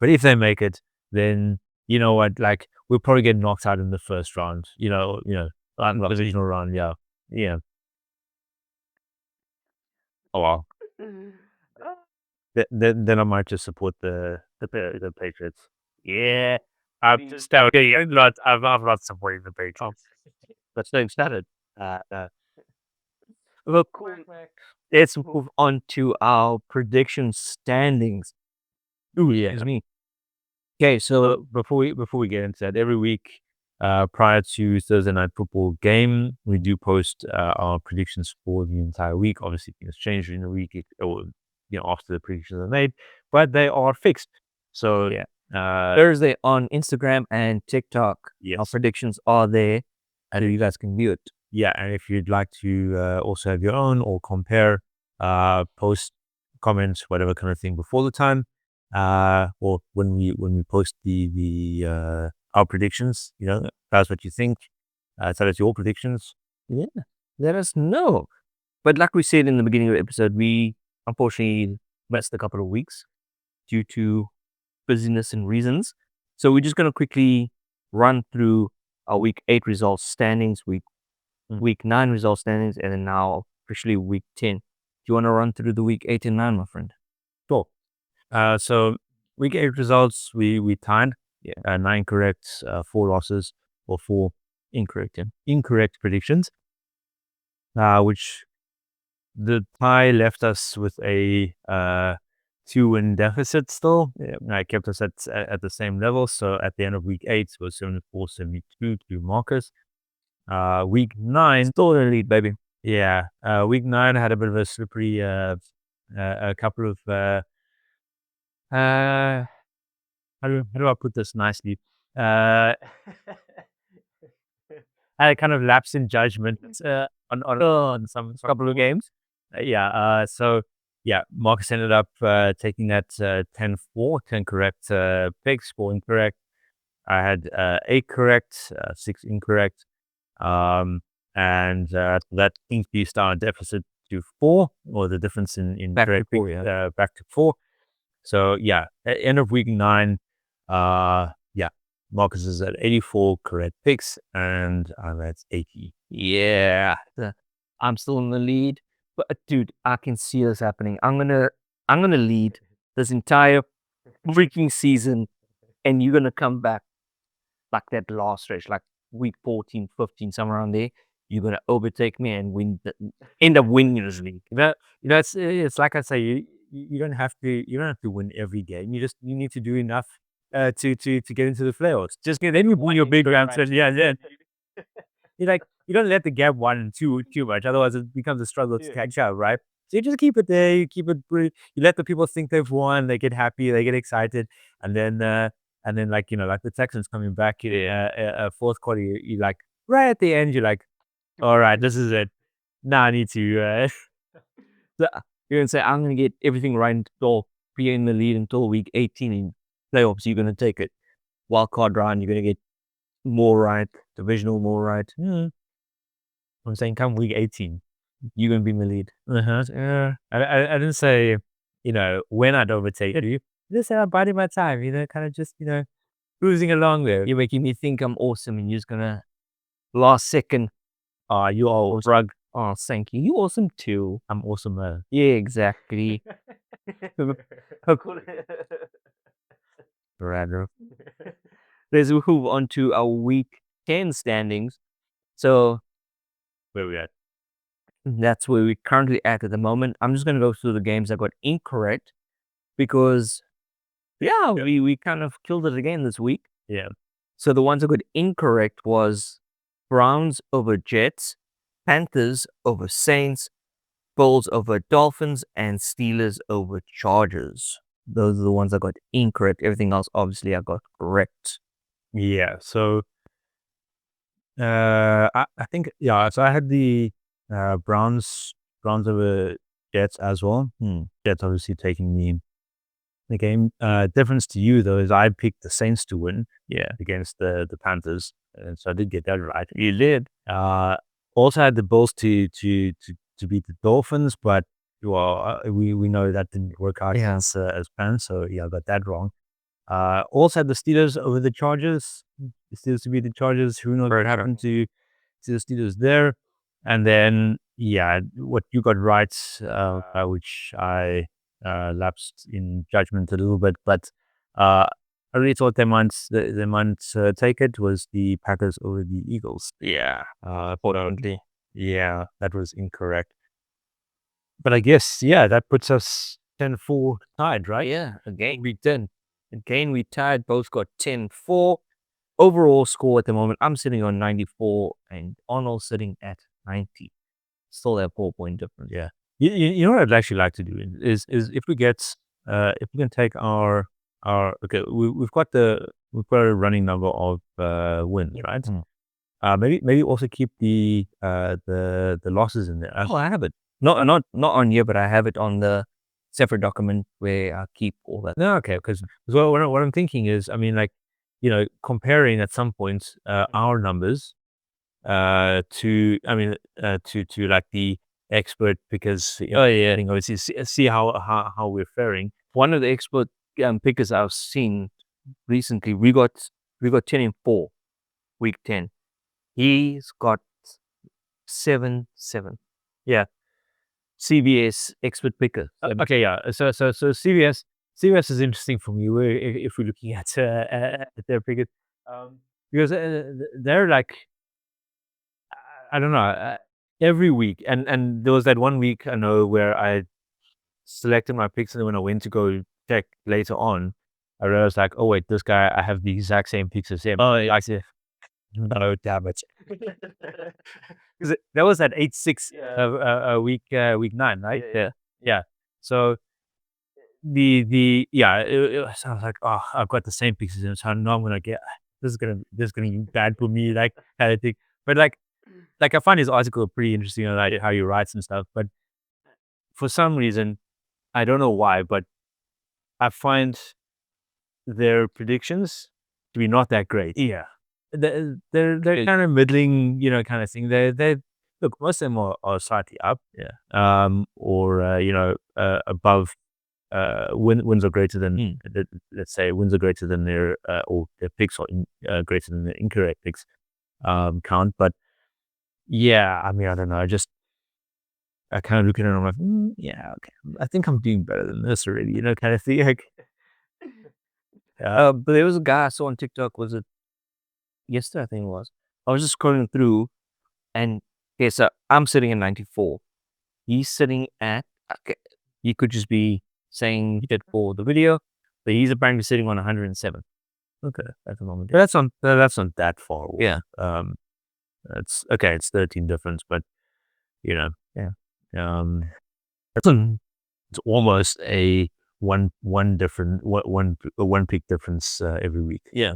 if they make it, then you know what? Like, we'll probably get knocked out in the first round. Divisional round. Yeah. Oh well. Then I might just support the Patriots. Yeah, I'm just okay. I'm not supporting the Patriots. But so started. Look, let's move on to our prediction standings. Ooh, yeah. Excuse me. Okay, so before we get into that, every week prior to Thursday night football game, we do post our predictions for the entire week. Obviously, things change during the week, or after the predictions are made, but they are fixed. So yeah, Thursday on Instagram and TikTok, our predictions are there, and you guys can view it. Yeah, and if you'd like to also have your own or compare, post comments, whatever kind of thing before the time, or when we post our predictions, that's what you think. Tell us your predictions. Yeah, let us know. But like we said in the beginning of the episode, we unfortunately missed a couple of weeks due to busyness and reasons. So we're just going to quickly run through our week 8 results standings, week 9 results standings, and then now officially week 10. Do you want to run through the week 8 and 9, my friend? Sure. So week 8 results, we tied. 9 correct, 4 losses, or 4 incorrect predictions. Which the tie left us with a 2-win deficit still. Kept us at the same level. So at the end of week 8, it was 74-72 to Marcus. Week 9 still in the lead, baby. Yeah. Week 9 had a bit of a slippery a couple of how do I put this nicely? I had a kind of lapse in judgment on some couple of games. So Marcus ended up taking that 10-4, 10 correct picks, 4 incorrect. I had 8 correct, 6 incorrect. And that increased our deficit to 4, or the difference in back correct to 4, back to 4. So at end of week 9, Marcus is at 84 correct picks, and I'm at 80. Yeah, I'm still in the lead, but dude, I can see this happening. I'm gonna lead this entire freaking season, and you're gonna come back like that last stretch, like week 14, 15, somewhere around there. you're gonna overtake me and end up winning this league. It's like I say, you don't have to win every game. You need to do enough to get into the playoffs. Just then you win your big rounds, and then you don't let the gap widen too much. Otherwise, it becomes a struggle to catch up, right? So you just keep it there. You keep it. You let the people think they've won. They get happy. They get excited, and then like the Texans coming back fourth quarter. You like right at the end. You're like, all right, this is it. Now I need to. So you're gonna say I'm gonna get everything right until be in the lead until week 18 in playoffs. You're gonna take it wild card round. You're gonna get more right, divisional more right. I'm saying come week 18. You're gonna be in the lead. Yeah. I didn't say, when I'd overtake you. I just said I'm biding my time, kind of just, cruising along there. You're making me think I'm awesome, and you're just gonna last second. You are rug. Oh, thank you. You awesome too. I'm awesome. Yeah, exactly. Rather. Let's move on to our week 10 standings. So Where we at? that's where we're currently at the moment. I'm just gonna go through the games that got incorrect because we kind of killed it again this week. Yeah. So the ones that got incorrect was Browns over Jets, Panthers over Saints, Bills over Dolphins, and Steelers over Chargers. Those are the ones that got incorrect. Everything else, obviously, I got correct. Yeah. So, I think, so I had the Browns over Jets as well. Jets obviously taking the game. Difference to you though is I picked the Saints to win. Yeah. Against the Panthers, and so I did get that right. You did. Also had the Bulls to beat the Dolphins, but we know that didn't work out as planned. So I got that wrong. Also had the Steelers over the Chargers. The Steelers to beat the Chargers. Who knows what happened to the Steelers there? And then what you got right, which I lapsed in judgment a little bit, but I really thought they might take it, was the Packers over the Eagles. Yeah. Unfortunately. Yeah, that was incorrect. But I guess that puts us 10-4 tied, right? Yeah. Again we tied. Both got 10-4. Overall score at the moment, I'm sitting on 94 and Arnold sitting at 90. Still that 4-point difference. Yeah. You know what I'd actually like to do is if we can take our we've got a running number of wins, right? Maybe also keep the losses in there. Oh, I have it. Not on here, but I have it on the separate document where I keep all that. No, okay, because what I'm thinking is, I mean, like, comparing at some points our numbers to like the expert, because obviously see how we're faring. One of the expert pickers I've seen recently, we got 10-4 week 10. He's got 7-7. Yeah. CBS expert picker. Okay, so CBS is interesting for me. If we're looking at their pickers, because they're like, I don't know, every week, and there was that one week I know where I selected my picks, and then when I went to go check later on, I realized like, oh wait, this guy, I have the exact same picks as him. Oh, yeah. I said, no, damn it. Because that was at 8-6 week 9, right? Yeah. So it was like, oh, I've got the same picks as him, so I know I'm gonna get this is gonna be bad for me, like kind of thing. But like I find his article pretty interesting on like how he writes and stuff. But for some reason, I don't know why, but I find their predictions to be not that great. Yeah. They're kind of middling, kind of thing. They look, most of them are slightly up, or above. Wins are greater than let's say wins are greater than their or their picks are greater than their incorrect picks count. But I mean, I don't know. I kind of look at it and I'm like, okay, I think I'm doing better than this already, kind of thing. Like, but there was a guy I saw on TikTok. Was it yesterday? I think it was. I was just scrolling through, and Okay, so I'm sitting at 94. He's sitting at, okay, he could just be saying he did for the video, but he's apparently sitting on 107. Okay. At the moment. But that's not that far away. Yeah. It's okay. It's 13 difference, but Yeah. it's almost a one pick difference every week. Yeah.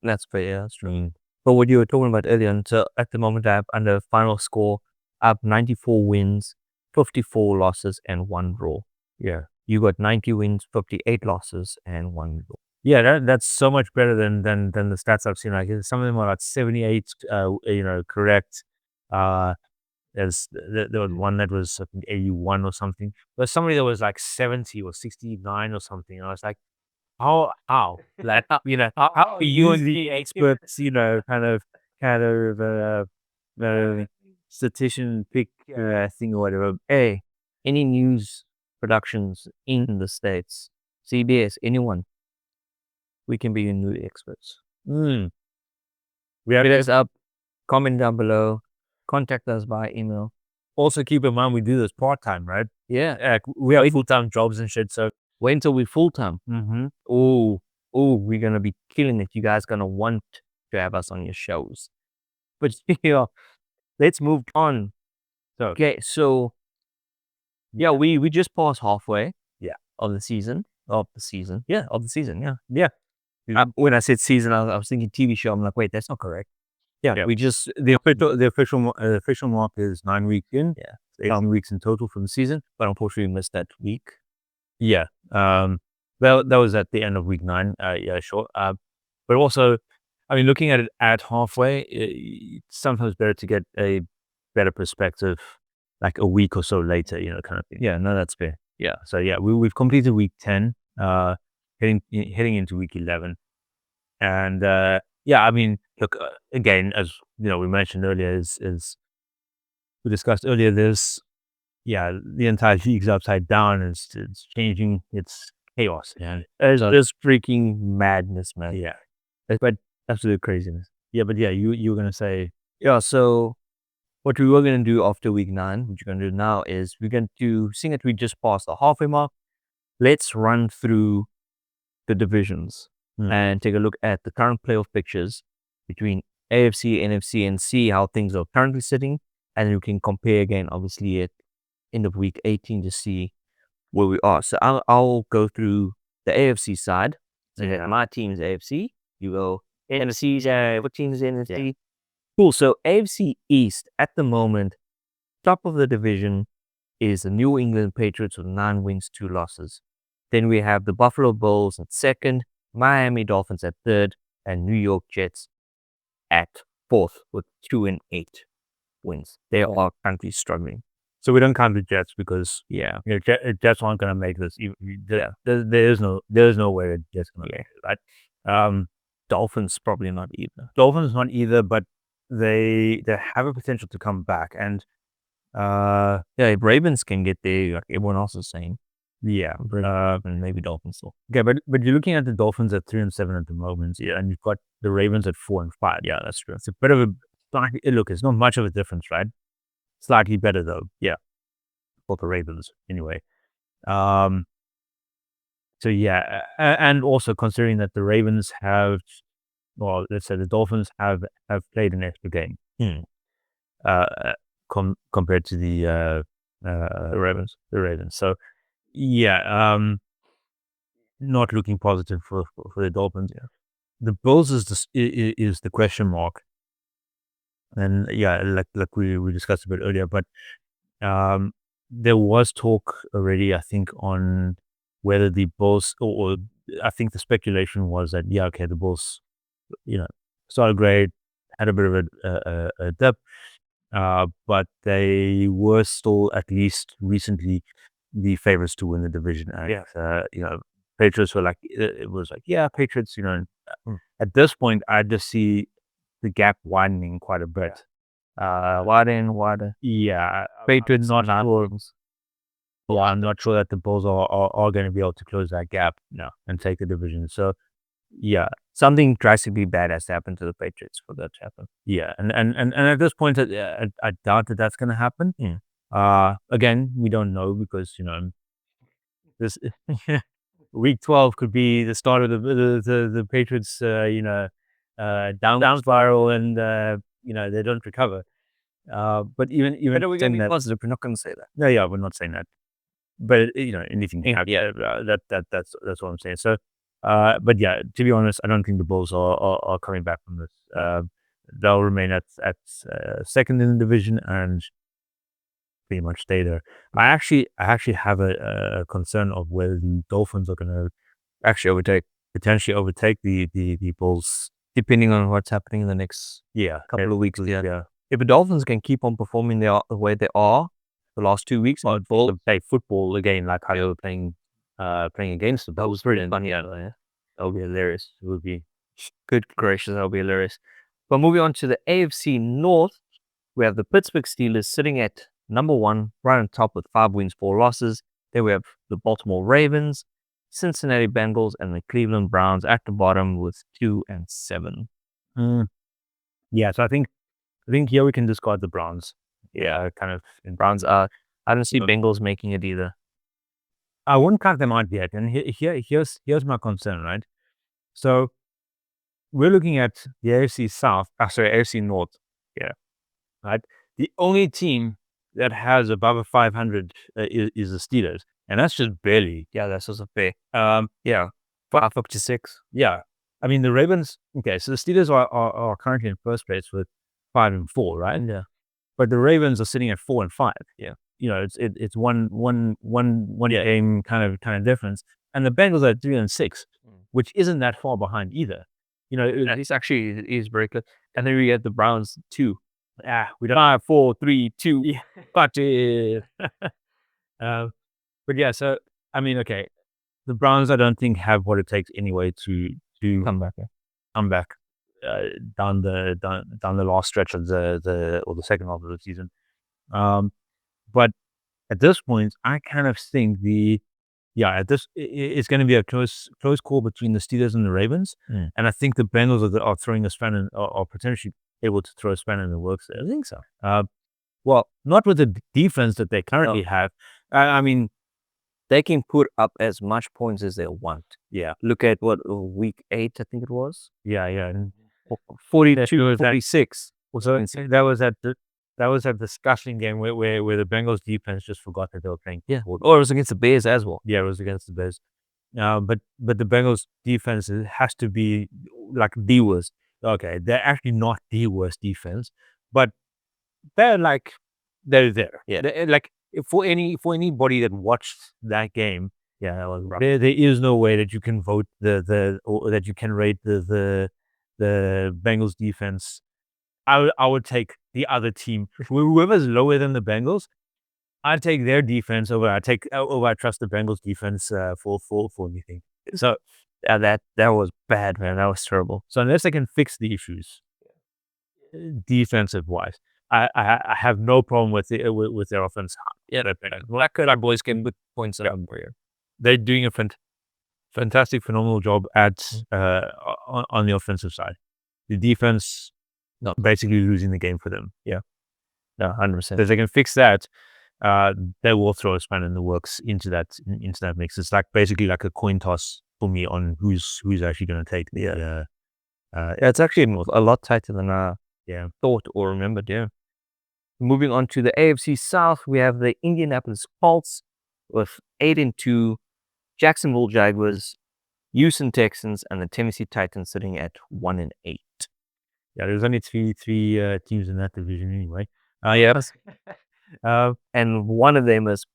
That's fair. Yeah, that's true. But what you were talking about earlier, and so at the moment I have under final score, I have 94 wins, 54 losses, and 1 draw. Yeah. You got 90 wins, 58 losses, and 1 draw. Yeah, that's so much better than the stats I've seen. Like some of them are like 78, correct. There was one that was I think 81 or something. There's somebody that was like 70 or 69 or something. And I was like, how like how are you the experts? Statistician pick thing or whatever. Hey, any news productions in the States, CBS, anyone, we can be your new experts. We Hit us up, comment down below, contact us by email. also keep in mind we do this part-time, right? Yeah. We have full-time jobs and shit, so Wait until we're full-time. Oh, we're going to be killing it. You guys going to want to have us on your shows. But yeah, let's move on. So Okay, so yeah, we just passed halfway. Yeah. Of the season. Yeah, of the season. Yeah. Yeah. When I said season, I was thinking TV show. I'm like, wait, that's not correct. Yeah. We just the official mark is 9 weeks in. Yeah. 18 weeks in total for the season. but unfortunately we missed that week. Yeah. That was at the end of week 9. Yeah, sure. But also, I mean, looking at it at halfway, it's sometimes better to get a better perspective, like a week or so later, kind of thing. Yeah, no, that's fair. Yeah. So yeah, we've completed week 10, heading into week 11, and yeah, I mean, look, again, as we mentioned earlier, is we discussed earlier, there's the entire league's upside down. It's changing. It's chaos, man. It's freaking madness, man. Yeah. But absolute craziness. Yeah, but yeah, you were gonna say, Yeah, so what we were going to do after week 9, what you're going to do now is we're going to, seeing that we just passed the halfway mark, let's run through the divisions and take a look at the current playoff pictures between AFC, NFC, and see how things are currently sitting. And then we can compare again, obviously, at end of week 18 to see where we are. So I'll go through the AFC side. So my team's AFC. You go NFC. What team is NFC? Yeah. Cool. So AFC East at the moment, top of the division is the New England Patriots with 9 wins, 2 losses. Then we have the Buffalo Bills at second, Miami Dolphins at third, and New York Jets at fourth with 2 and 8 wins. They are currently struggling. so we don't count the Jets because Yeah. Jets aren't gonna make this. There's no way Jets gonna make it, right? Dolphins probably not either. Dolphins not either, but they have a potential to come back, and Yeah, if Ravens can get there, like everyone else is saying, yeah, and maybe Dolphins still. okay, but you're looking at the Dolphins at 3-7 at the moment, and you've got the Ravens at 4-5. Yeah, that's true. It's a bit of a look. It's not much of a difference, right? Slightly better though, yeah, for the Ravens anyway. So yeah, and also considering that the Ravens have, well, let's say the Dolphins have played an extra game, compared to the Ravens. So yeah, not looking positive for the Dolphins. Yeah. The Bills is the question mark, and yeah, like we discussed a bit earlier, but there was talk already, I think, on whether the Bulls, or I think the speculation was that the Bulls, started great, had a bit of a dip, but they were still, at least recently, the favorites to win the division. And, Patriots were like, it was like, Patriots, at this point, I just see the gap widening quite a bit. Wider. Yeah. Patriots not Well, I'm not sure that the Bulls are going to be able to close that gap and take the division. So, yeah, something drastically bad has to happen to the Patriots for that to happen. Yeah, and at this point, I doubt that that's going to happen. Again, we don't know because this week 12 could be the start of the Patriots, down spiral, and they don't recover. But even But are we going to be that, positive? We're not going to say that. no, yeah, we're not saying that. But anything, that's what I'm saying. So, but yeah, to be honest, I don't think the Bulls are coming back from this. They'll remain at second in the division and pretty much stay there. I actually have a concern of whether the Dolphins are going to actually potentially overtake the Bulls. Depending on what's happening in the next couple of weeks. Yeah. If the Dolphins can keep on performing the way they are the last 2 weeks, Or Bulls play football again like how they were playing against the Bulls. that was pretty funny. That'll be hilarious. It would be. Good gracious, that'll be hilarious. But moving on to the AFC North, we have the Pittsburgh Steelers sitting at number 1, right on top with 5 wins, 4 losses. Then we have the Baltimore Ravens, Cincinnati Bengals, and the Cleveland Browns at the bottom with 2 and 7. Yeah, so I think here we can discard the Browns. Yeah, kind of. And Browns are. I don't see Bengals making it either. I wouldn't count them out yet, and here's my concern, right? So we're looking at the AFC South, AFC North. Yeah, right. The only team that has above a 500 is the Steelers, and that's just barely. Yeah, that's also fair. 556. Yeah, I mean the Ravens. Okay, so the Steelers are currently in first place with 5 and 4, right? Yeah, but the Ravens are sitting at 4 and 5. Yeah, it's one game kind of difference, and the Bengals are at 3 and 6, which isn't that far behind either. It's actually is very close. And then we get the Browns 2. We don't 5, 4, 3, 2. Yeah. But yeah, so I mean, okay, the Browns I don't think have what it takes anyway to come back. Down the last stretch of the second half of the season. But at this point, I kind of think it's going to be a close call between the Steelers and the Ravens, and I think the Bengals are throwing a spanner, or potentially able to throw a spanner in the works there. I think so. Well, not with the defense that they currently have. I mean, they can put up as much points as they want. Yeah. Look at what week 8, I think it was. Yeah. 42, 46. So that was that disgusting game where the Bengals defense just forgot that they were playing. Yeah. Or it was against the Bears as well. Yeah, it was against the Bears. But the Bengals defense has to be like the worst. Okay, they're actually not the worst defense, but they're there. Yeah. They're like for anybody that watched that game, yeah, that was rough. There is no way that you can vote or that you can rate the Bengals defense. I would take the other team. Whoever's lower than the Bengals, I'd take their defense over. I trust the Bengals defense for anything. So that was bad, man. That was terrible. So unless they can fix the issues, defensive wise, I have no problem with their offense. Yeah, our boys can put points on for you. They're doing a fantastic, phenomenal job on the offensive side. The defense, basically losing the game for them. Yeah, no, 100%. If they can fix that, they will throw a spanner in the works into that mix. It's basically like a coin toss for me on who's actually going to take the. It's actually a lot tighter than I thought or remembered. Yeah. Moving on to the AFC South, we have the Indianapolis Colts with 8-2, Jacksonville Jaguars, Houston Texans, and the Tennessee Titans sitting at 1-8. Yeah, there's only three teams in that division anyway. And one of them is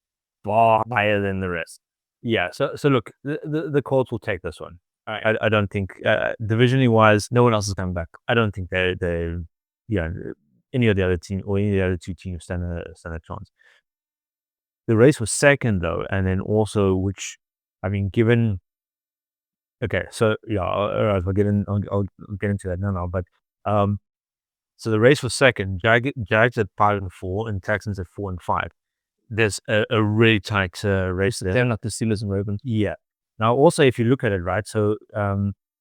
far higher than the rest. Yeah. So look, the Colts will take this one. I don't think divisionally wise, no one else is coming back. I don't think they any of the other team or any of the other two teams stand a chance. The race for second though, and then also which, I mean, given. Okay, so yeah, all right, I'll get into that now. But so the race for second, Jags at 5-4 and Texans at 4-5. There's a really tight race there. They're not the Steelers and Ravens. Yeah. Now, also, if you look at it, right, so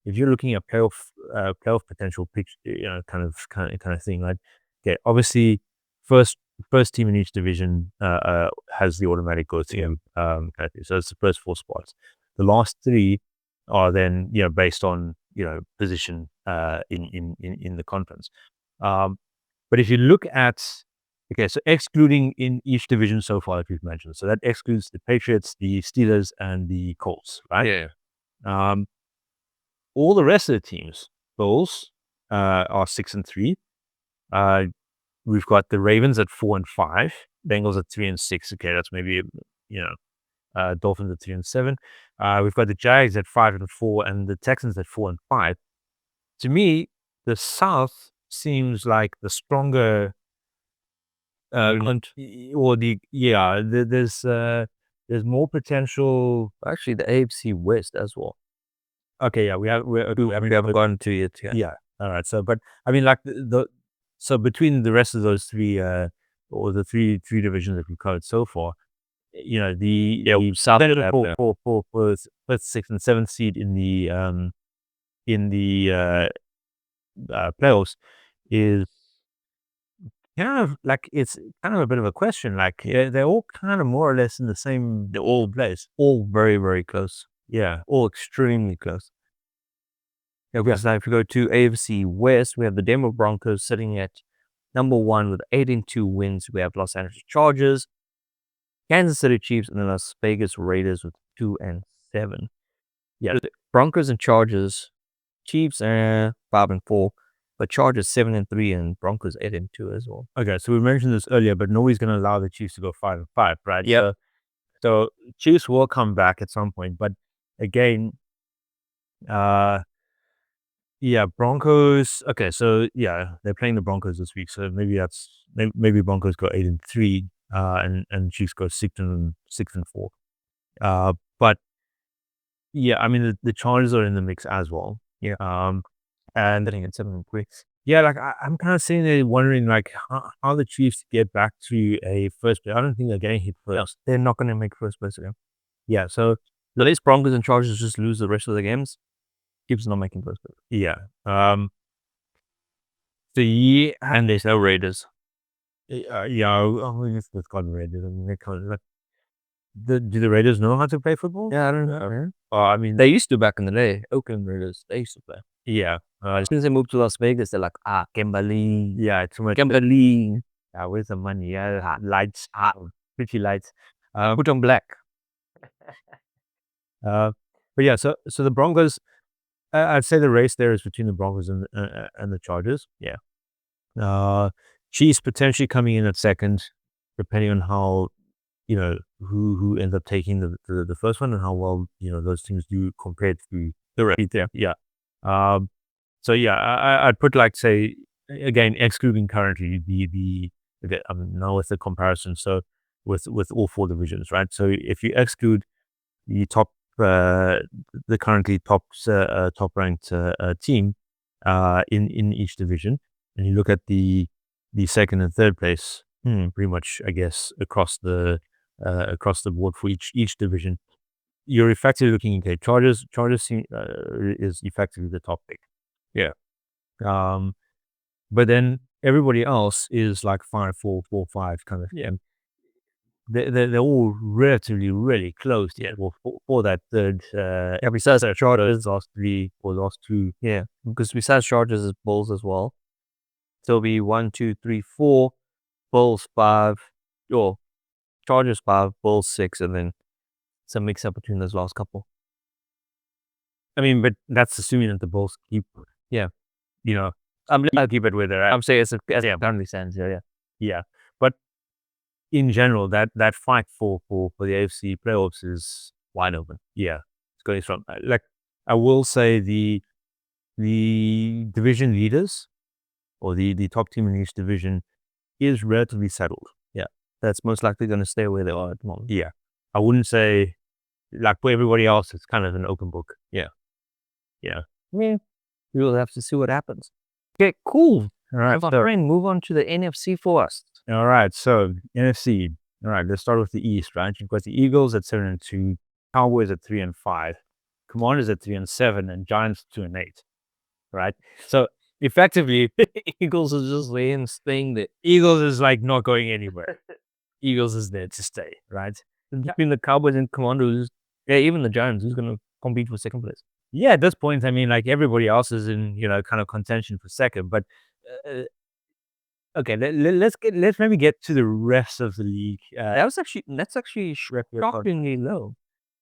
if you're looking at playoff potential pitch, kind of thing, like, okay, obviously first team in each division has the automatic go to kind of thing. So it's the first 4 spots. The last 3 are then based on position in the conference. But if you look at, okay, so excluding in each division so far that we've mentioned, so that excludes the Patriots, the Steelers, and the Colts, right? Yeah. All the rest of the teams, Bills are 6-3. We've got the Ravens at 4-5, Bengals at 3-6. Okay, that's maybe Dolphins at 3-7. We've got the Jags at 5-4 and the Texans at 4-5. To me, the South seems like the stronger there's more potential. Actually, the AFC West as well. Okay, yeah, we haven't gotten to it yet. Yeah, all right. So, but I mean, like so between the rest of those 3 or the three divisions that we've covered so far, the South for 5th, 6th, and 7th seed in the playoffs is kind of like, it's kind of a bit of a question. Like, they're all kind of more or less in the same place, all very, very close. Yeah, all extremely close. Okay, so if we go to AFC West, we have the Denver Broncos sitting at number 1 with 8-2 wins. We have Los Angeles Chargers, Kansas City Chiefs, and the Las Vegas Raiders with 2-7. Yeah, Broncos and Chargers, Chiefs 5-4, but Chargers 7-3 and Broncos 8-2 as well. Okay, so we mentioned this earlier, but nobody's going to allow the Chiefs to go 5-5, right? Yeah. So Chiefs will come back at some point, but again, Broncos. Okay, so they're playing the Broncos this week, so maybe Broncos go 8-3, and Chiefs go 6-4. But yeah, I mean the Chargers are in the mix as well. Yeah. And I think it's 7-3. Yeah, like I'm kind of sitting there wondering, like, how the Chiefs get back to a first place. I don't think they're getting hit first. They're not going to make first place again. Yeah, so the least Broncos and Chargers just lose the rest of the games, Chiefs not making first place. Yeah. And there's no Raiders. We've got Raiders. I mean, do the Raiders know how to play football? Yeah, I don't know. I mean, they used to back in the day. Oakland Raiders, they used to play. Yeah. As soon as they moved to Las Vegas, they're like, Kimberly. Yeah, too much. Kimberly. Where's the money? Yeah, lights. Pretty lights. Put on black. But yeah, so the Broncos, I'd say the race there is between the Broncos and the Chargers. Yeah. Chiefs potentially coming in at second, depending on how, who ends up taking the first one and how well, those teams do compared to the rest. Yeah. So yeah, I'd put, like, say, again, excluding currently now with the comparison, so with all 4 divisions, right? So if you exclude the top, the currently top ranked team in each division, and you look at the second and third place, pretty much, I guess, across the board for each division, you're effectively looking at Chargers is effectively the top pick. Yeah. But then everybody else is like 5-4, 4-5 kind of. Yeah. They're all relatively really close. Yeah. For that third. Besides the Chargers, last 3 or last 2. Yeah. Because besides Chargers is Bulls as well. So it'll be 1, 2, 3, 4. Bulls 5. Or Chargers 5. Bulls 6, and then some mix up between those last couple. I mean, but that's assuming that the Bulls keep. Yeah. I'll keep it where they're at. I'm saying as it currently stands here. Yeah. But in general, that fight for the AFC playoffs is wide open. Yeah. It's going strong. Like, I will say the division leaders or the top team in each division is relatively settled. Yeah. That's most likely going to stay where they are at the moment. Yeah. I wouldn't say, like, for everybody else, it's kind of an open book. Yeah. We will have to see what happens. Okay, cool. All right. My friend, move on to the NFC for us. All right. So, NFC. All right. Let's start with the East, right? You've got the Eagles at 7-2, Cowboys at 3-5. Commanders at 3-7, and Giants 2-8. Right. So effectively, Eagles is just staying there. Eagles is like not going anywhere. Eagles is there to stay. Right. Between the Cowboys and Commanders, even the Giants, who's going to compete for second place? Yeah, at this point, I mean, like everybody else is in, kind of contention for second. But okay, let's maybe get to the rest of the league. That's actually shockingly low.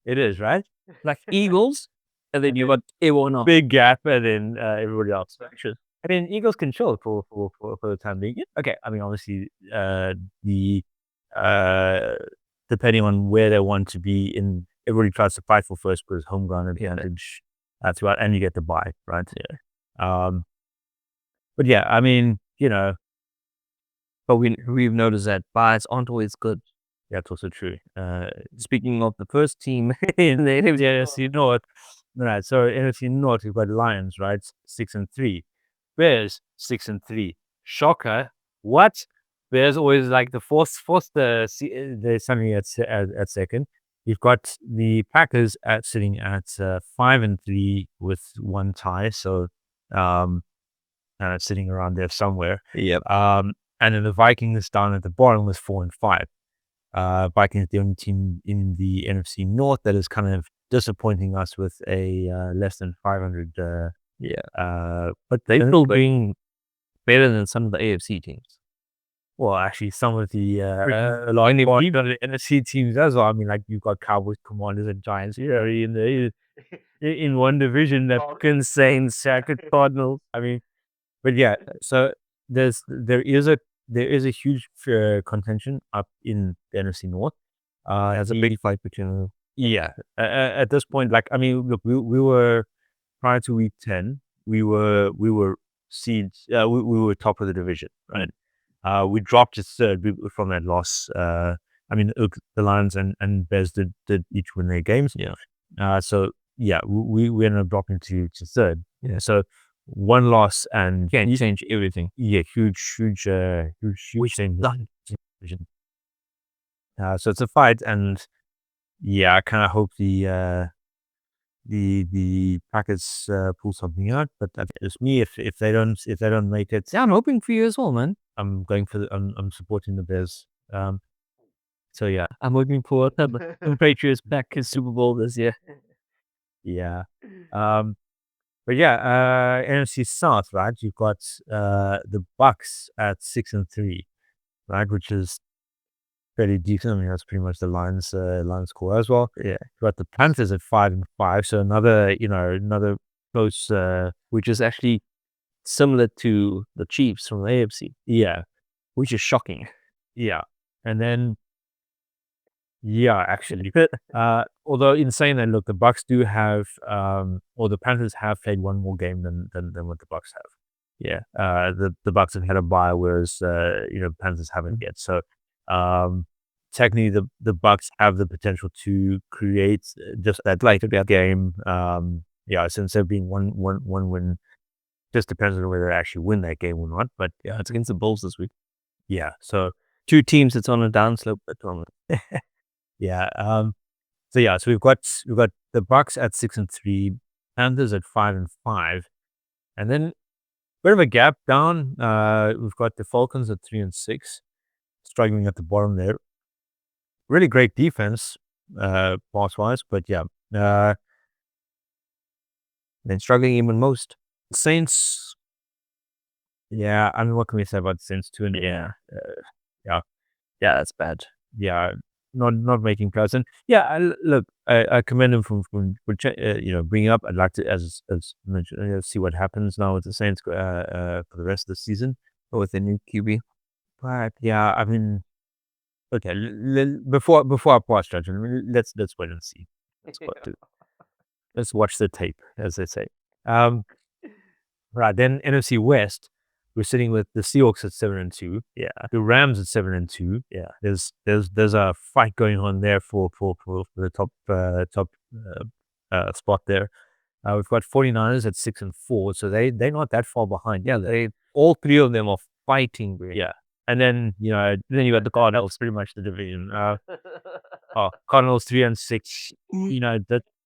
It is, right? Like Eagles, and then you got everyone else. Big gap, and then everybody else. I mean, Eagles can chill for the time being. Okay, I mean, obviously, depending on where they want to be in, everybody tries to fight for first because home ground advantage. That's right, and you get the bye, right? Yeah. But yeah, I mean, but we've noticed that byes aren't always good. That's also true. Speaking of the first team in the NFC North, right? So NFC North, you've got Lions, right? 6-3. Bears 6-3. Shocker! What? Bears always like the fourth. There's something at second. You've got the Packers sitting at 5-3 with one tie, so sitting around there somewhere. Yep. And then the Vikings down at the bottom with 4-5. Vikings the only team in the NFC North that is kind of disappointing us with a less than 500. But they're still doing better than some of the AFC teams. Well, actually, some of the NFC teams as well. I mean, like you've got Cowboys, Commanders, and Giants here in one division. That Falcons, Saints, Cardinals. I mean, but yeah. So there is a huge contention up in the NFC North. There's a big fight between them. Yeah. At this point, like I mean, look, we were prior to week 10, we were seeds. We were top of the division, right? We dropped to third from that loss. I mean, the Lions and Bears did each win their games. Yeah. So yeah, we ended up dropping to third. Yeah. So one loss and can change everything. Yeah, huge change. So it's a fight, and yeah, I kind of hope the Packers pull something out, but it's me if they don't make it. Yeah, I'm hoping for you as well, man. I'm going for I'm supporting the Bears. So yeah, I'm looking forward to the Patriots back in Super Bowl this year. Yeah. But yeah, NFC South, right? You've got the Bucks at 6-3, right? Which is fairly decent. I mean, that's pretty much the Lions score as well. Yeah. You've got the Panthers at 5-5, so another close, which is actually similar to the Chiefs from the AFC. Yeah, which is shocking. Yeah, and then actually, although in saying that, look, the Bucks do have, or the Panthers have played one more game than what the Bucks have. Yeah, the Bucks have had a bye, whereas the Panthers haven't yet. So technically, the Bucks have the potential to create just that game. Since there being one win, just depends on whether they actually win that game or not. But yeah, it's against the Bulls this week. Yeah, so two teams that's on a downslope at the moment. Yeah. So we've got the Bucks at 6-3, Panthers at 5-5, and then a bit of a gap down. We've got the Falcons at 3-6, struggling at the bottom there. Really great defense, pass wise, but yeah. Then struggling even most. Saints. Yeah, I mean, what can we say about the Saints too? Yeah, that's bad. Yeah. Not making plays, and I commend him for bringing up. I'd like to, as mentioned, see what happens now with the Saints for the rest of the season with the new QB. But yeah, I mean, okay, before I pass judgment, let's wait and see. Let's watch the tape, as they say. Right then, NFC West. We're sitting with the Seahawks at 7-2. Yeah. The Rams at 7-2. Yeah. There's a fight going on there for the top spot there. We've got 49ers at 6-4, so they're not that far behind. Yeah, all three of them are fighting. Really. Yeah. And then you got the Cardinals, pretty much the division. Cardinals 3-6.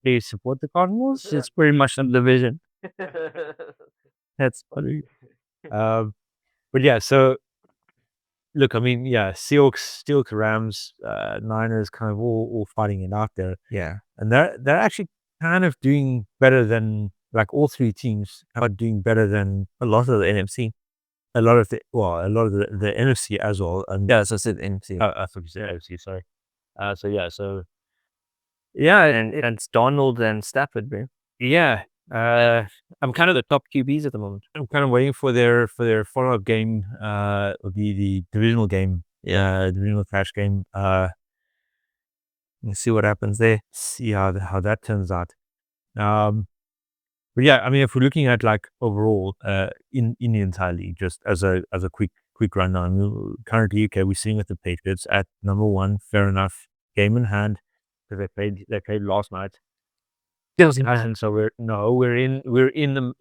they support the Cardinals. It's pretty much a division. That's funny. But yeah, so look, I mean, yeah, Seahawks, Rams, Niners, kind of all fighting it out there. Yeah. And they're actually kind of doing better than, like, all three teams are doing better than A lot of the NFC. a lot of the NFC as well. And Yeah, so I said NFC. I thought you said NFC, sorry. Yeah, and it's Donald and Stafford, bro. Yeah, I'm kind of the top QBs at the moment. I'm kind of waiting for their follow-up game, the divisional game, divisional clash game. Let's see what happens there. See how that turns out. But yeah, I mean, if we're looking at, like, overall, in the entire league, just as a quick rundown, currently, okay, we're sitting with the Patriots at number 1. Fair enough, game in hand, because they played last night. And so we're in the,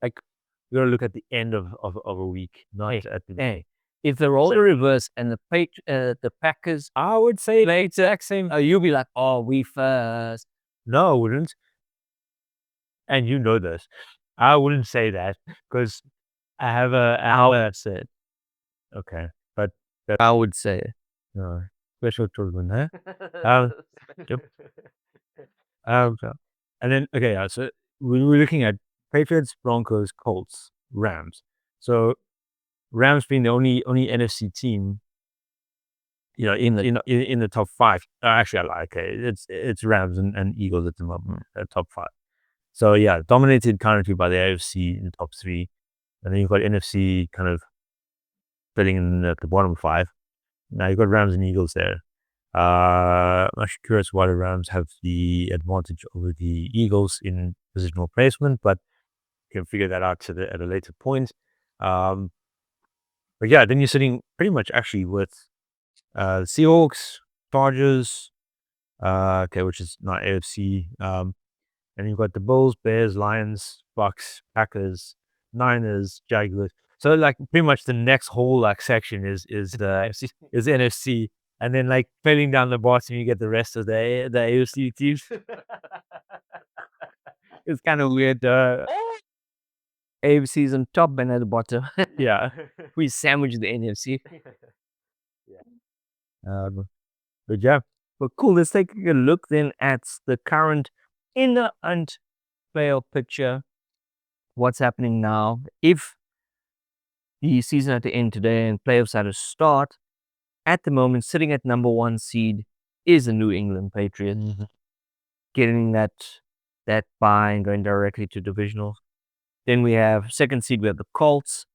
like, we gotta look at the end of a week, not at the. Hey, if the role in reverse and the Packers, I would say play exact same, you'll be like, oh, we first. no, I wouldn't. And you know this. I wouldn't say that because I have That's it. okay, but I would say it. no special children, huh? Yep. And then, okay, yeah, so we were looking at Patriots, Broncos, Colts, Rams. So Rams being the only NFC team, in the top 5. Actually, I like it. It's Rams and Eagles at the moment, top 5. So yeah, dominated currently by the AFC in the top 3, and then you've got NFC kind of filling in at the bottom 5. Now you've got Rams and Eagles there. I'm actually curious why the Rams have the advantage over the Eagles in positional placement, but you can figure that out at a later point. But yeah, then you're sitting pretty much actually with Seahawks, Chargers, which is not AFC. And you've got the Bulls, Bears, Lions, Bucks, Packers, Niners, Jaguars. So, like, pretty much the next whole, like, section is the NFC. And then, like, filling down the bottom, you get the rest of the AFC teams. It's kind of weird. AFC's on top and at the bottom. Yeah. We sandwich the NFC. But yeah. But cool, let's take a look then at the current inner and playoff picture. What's happening now? If the season had to end today and playoffs had to start, at the moment, sitting at number 1 seed is the New England Patriots. Mm-hmm. Getting that bye and going directly to divisional. Then we have 2nd seed, we have the Colts.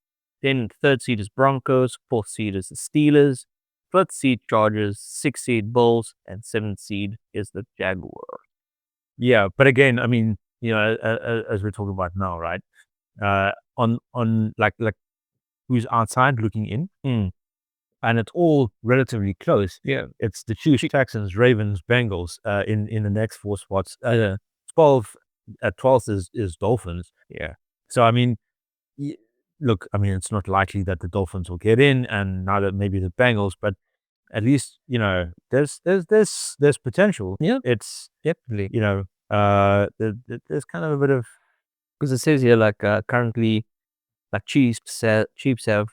Then 3rd seed is Broncos. 4th seed is the Steelers. 5th seed Chargers. 6th seed Bulls. And 7th seed is the Jaguars. Yeah, but again, I mean, as we're talking about now, right? On like who's outside looking in, and it's all relatively close. Yeah, it's the Chiefs, Texans, Ravens, Bengals. In the next 4 spots, 12th is Dolphins. Yeah. So I mean, look, I mean, it's not likely that the Dolphins will get in, and neither maybe the Bengals, but at least, there's potential. Yeah, it's definitely. There's kind of a bit of, because it says here, like, currently, like, Chiefs have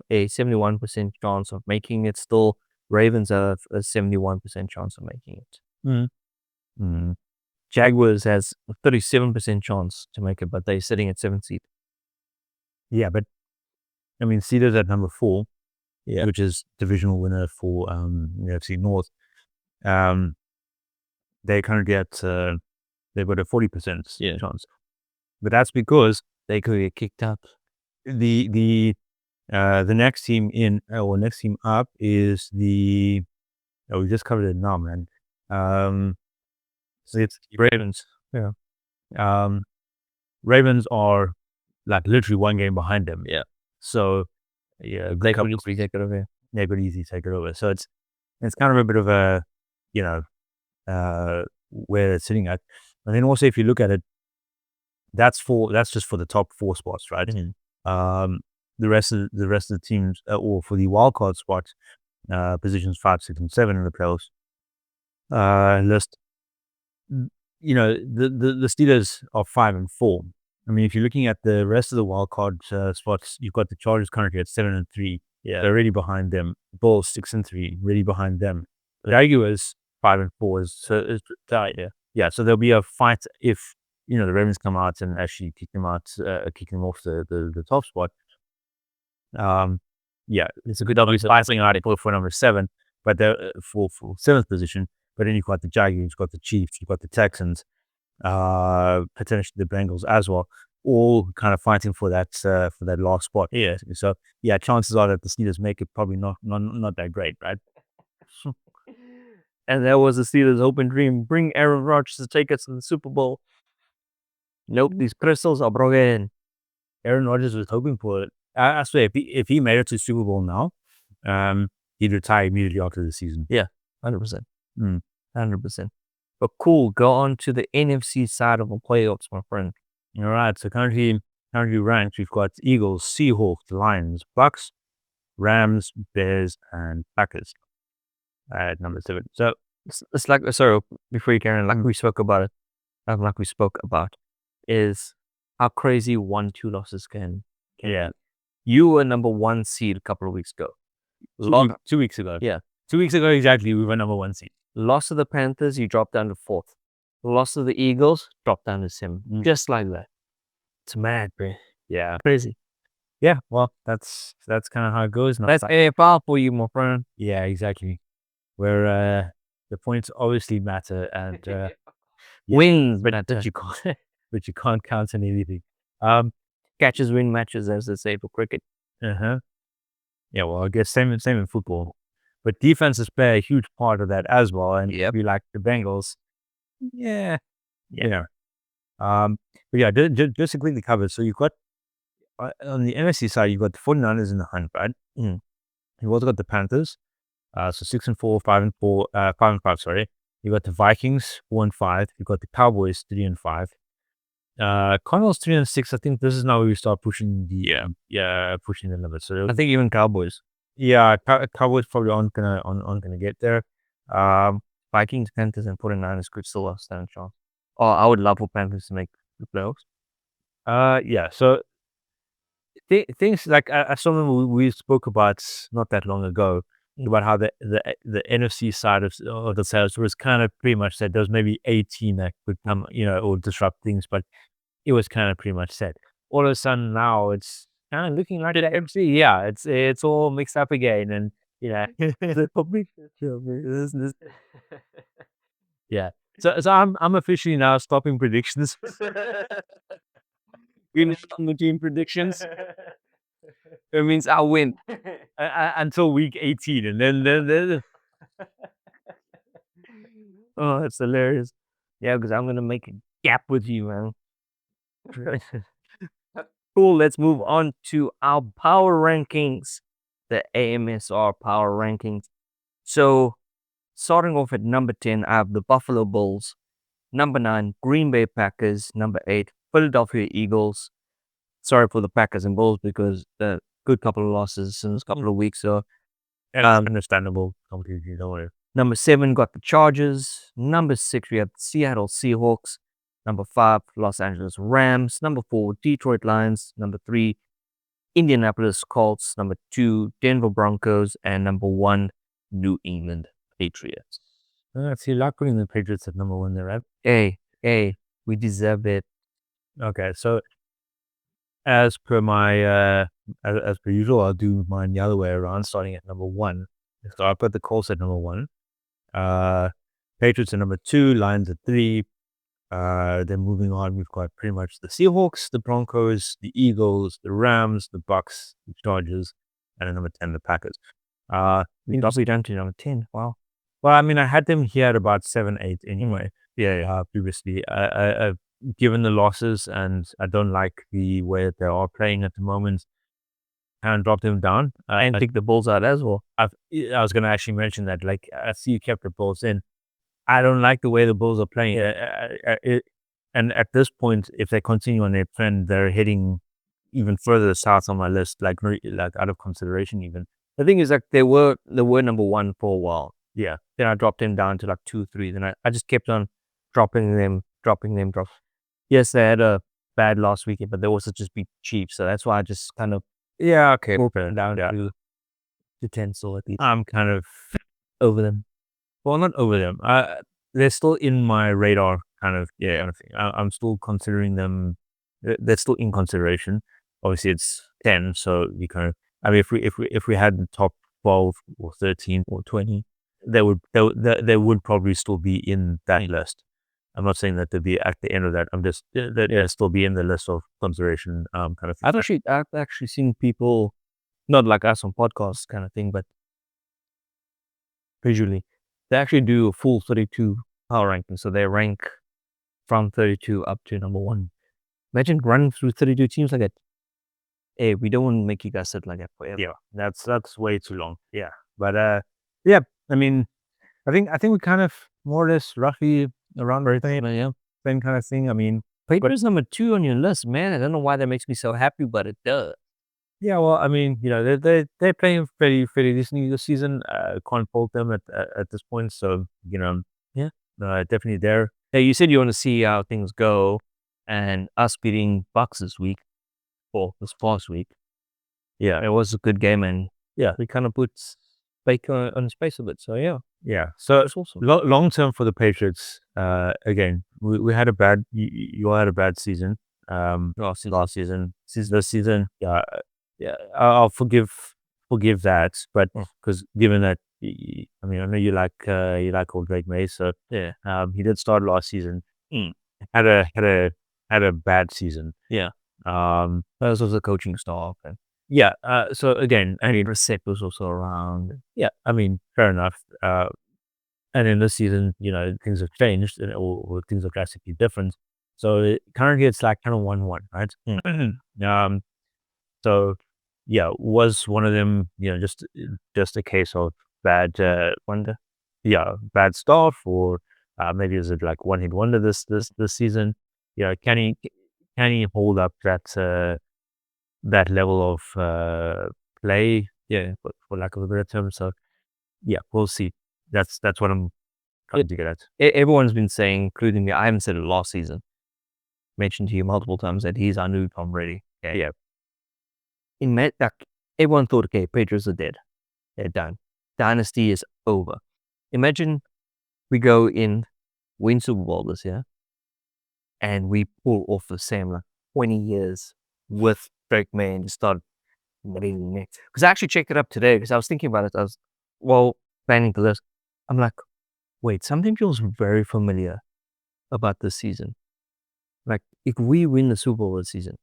a 71% chance of making it. Still, Ravens have a 71% chance of making it. Jaguars has a 37% chance to make it, but they're sitting at 7th seed. Yeah, but I mean, Steelers at number 4, yeah, which is divisional winner for AFC North. They kind of get they've got a 40% chance, but that's because they could get kicked out. The next team next team up is we just covered it now, man. So it's Ravens. Yeah. Ravens are, like, literally 1 game behind them. Yeah. So yeah, they could easily take it over. They could easily take it over. So it's kind of a bit of a, where it's sitting at. And then also, if you look at it, that's just for the top 4 spots, right? Mm-hmm. The rest of the teams, or for the wildcard spots, positions 5, 6, and 7 in the playoffs list, the Steelers are 5-4. I mean, if you're looking at the rest of the wild card spots, you've got the Chargers currently at 7-3. Yeah. They're really behind them. Bulls 6-3, really behind them. The Jaguars 5-4 is tight. Yeah. So there'll be a fight if the Ravens come out and actually kick them off the top spot. It's a good obviously fighting out for number 7, but they're for 7th position. But then you've got the Jaguars, you've got the Chiefs, you've got the Texans, potentially the Bengals as well, all kind of fighting for that last spot. Yeah. So chances are that the Steelers make it probably not that great, right? And that was the Steelers' open dream. Bring Aaron Rodgers to take us to the Super Bowl. Nope, these crystals are broken. Aaron Rodgers was hoping for it. I swear, if he made it to Super Bowl now, he'd retire immediately after the season. 100%. 100%. But cool, go on to the NFC side of the playoffs, my friend. All right, so currently ranked, we've got Eagles, Seahawks, Lions, Bucks, Rams, Bears, and Packers at number 7. So it's like, sorry, before you carry on, like we spoke about, is how crazy 1-2 losses can. Yeah. You were number 1 seed a couple of weeks ago. 2 weeks ago. Yeah. 2 weeks ago, exactly, we were number 1 seed. Loss of the Panthers, you dropped down to 4th. Loss of the Eagles, dropped down to 7th. Just like that. It's mad, bro. Yeah. Crazy. Yeah, well, that's kind of how it goes now. That's AFL for you, my friend. Yeah, exactly. Where the points obviously matter and wins, but you can't count on anything. Catches win matches, as they say for cricket. Yeah, well, I guess same in football. But defenses play a huge part of that as well. And if you like the Bengals, but yeah, just to quickly cover. So you've got on the NFC side, you've got the 49ers in the hunt, right? You've also got the Panthers, so 6-4, 5-4, 5-5. Sorry, you got the Vikings 4-5. You've got the Cowboys 3-5. Cardinals 3-6. I think this is now where we start pushing the limit. So I think even Cowboys. Yeah, Cowboys probably aren't gonna get there. Vikings, Panthers, and 49ers could still have stand a chance. Oh, I would love for Panthers to make the playoffs. So things like something we spoke about not that long ago about how the NFC side of the sales was kind of pretty much said there was maybe a team that could come, or disrupt things, but it was kind of pretty much set. All of a sudden now it's kind of looking like the NFC. Yeah, it's all mixed up again, and yeah. So I'm officially now stopping predictions. We're not on the team predictions. It means I'll win until week 18, and then oh, that's hilarious. Yeah, because I'm gonna make a gap with you, man. Cool. Let's move on to our power rankings, the AMSR power rankings. So, starting off at number 10, I have the Buffalo Bulls. Number 9, Green Bay Packers. Number 8, Philadelphia Eagles. Sorry for the Packers and Bulls because the good couple of losses since a couple of weeks. So, understandable. Completely, don't worry. Number 7 got the Chargers. Number 6 we have the Seattle Seahawks. Number 5, Los Angeles Rams. Number 4, Detroit Lions. Number 3, Indianapolis Colts. Number 2, Denver Broncos. And number 1, New England Patriots. See, like putting the Patriots at number 1 there, right? Hey, we deserve it. Okay, so as per my as per usual, I'll do mine the other way around, starting at number 1. So I'll put the Colts at number 1. Patriots at number 2, Lions at 3. Then moving on, we've got pretty much the Seahawks, the Broncos, the Eagles, the Rams, the Bucks, the Chargers, and then number 10, the Packers. We dropped down to number 10. Wow. Well, I mean, I had them here at about 7, 8 anyway. Previously, I've given the losses, and I don't like the way that they are playing at the moment. And drop them down. And pick the Bulls out as well. I was going to actually mention that. Like, I see you kept the Bulls in. I don't like the way the Bulls are playing. And at this point, if they continue on their trend, they're heading even further south on my list, like out of consideration even. The thing is, like, they were number 1 for a while. Yeah. Then I dropped them down to like 2, 3. Then I just kept on dropping them dropping them drop. Yes, they had a bad last weekend, but they also just beat Chiefs. So that's why I just kind of okay. down Yeah. to 10 so at least I'm kind of over them. well, not over them. They're still in my radar, kind of thing. I'm still considering them. They're still in consideration. Obviously, it's 10, so you kind of. I mean, if we had the top 12 or 13 or 20, they would probably still be in that list. I'm not saying that they'd be at the end of that. I'm just that they'll still be in the list of consideration. Kind of. Thing. I've actually seen people, not like us on podcasts kind of thing, but visually, they actually do a full 32 power ranking. So they rank from 32 up to number 1. Imagine running through 32 teams like that. Hey, we don't want to make you guys sit like that forever. Yeah, that's way too long. Yeah, but yeah. I mean, I think we kind of more or less roughly around the same kind of thing. I mean, Patriots number 2 on your list, man. I don't know why that makes me so happy, but it does. Yeah, well, I mean, they're playing fairly decently this season. Can't fault them at this point. So definitely there. Hey, you said you want to see how things go, and us beating Bucks this week, or this past week. Yeah, it was a good game, and yeah, we kind of put Baker on his face a bit. So yeah. So it's awesome. Long term for the Patriots. Again, we had a bad. You all had a bad season. Last season. This season, yeah. I'll forgive that, but because given that, I mean, I know you like old JBay, so yeah. He did start last season. Had a bad season. Yeah. That was also the coaching staff. And yeah. So again, I mean, Brissett was also around. Yeah. I mean, fair enough. And in this season, things have changed, or things are drastically different. So currently, it's like kind of 1-1, right? So yeah, was one of them, just a case of bad wonder, bad stuff, or maybe is it like one hit wonder this season? Can he hold up that level of play? Yeah, for lack of a better term. So yeah, we'll see. That's what I'm trying to get at. Everyone's been saying, including me, I haven't said it last season. Mentioned to you multiple times that he's our new Tom Brady. Okay? Yeah. Everyone thought, okay, Patriots are dead. They're done. Dynasty is over. Imagine we go in, win Super Bowl this year, and we pull off the same 20 years with Drake May and start winning it. Because I actually checked it up today because I was thinking about it. I was, planning the list. I'm like, wait, something feels very familiar about this season. Like, if we win the Super Bowl this season,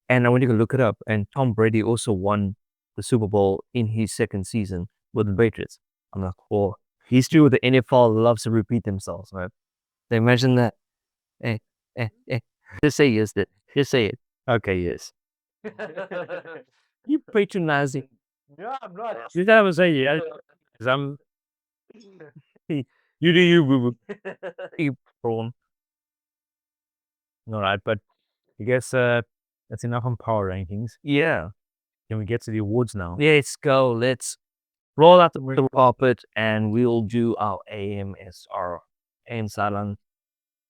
and I went to look it up, and Tom Brady also won the Super Bowl in his second season with the Patriots. I'm like, oh, history with the NFL loves to repeat themselves, right? So imagine that. Just say yes, just say it. Okay, yes. You patronizing. No, I'm not. You know what I'm saying? Yeah. Because I'm. You do you, boo boo. You prawn. All right, but I guess that's enough on power rankings. Yeah. Can we get to the awards now? Let's go. Let's roll out the carpet and we'll do our AM Sideline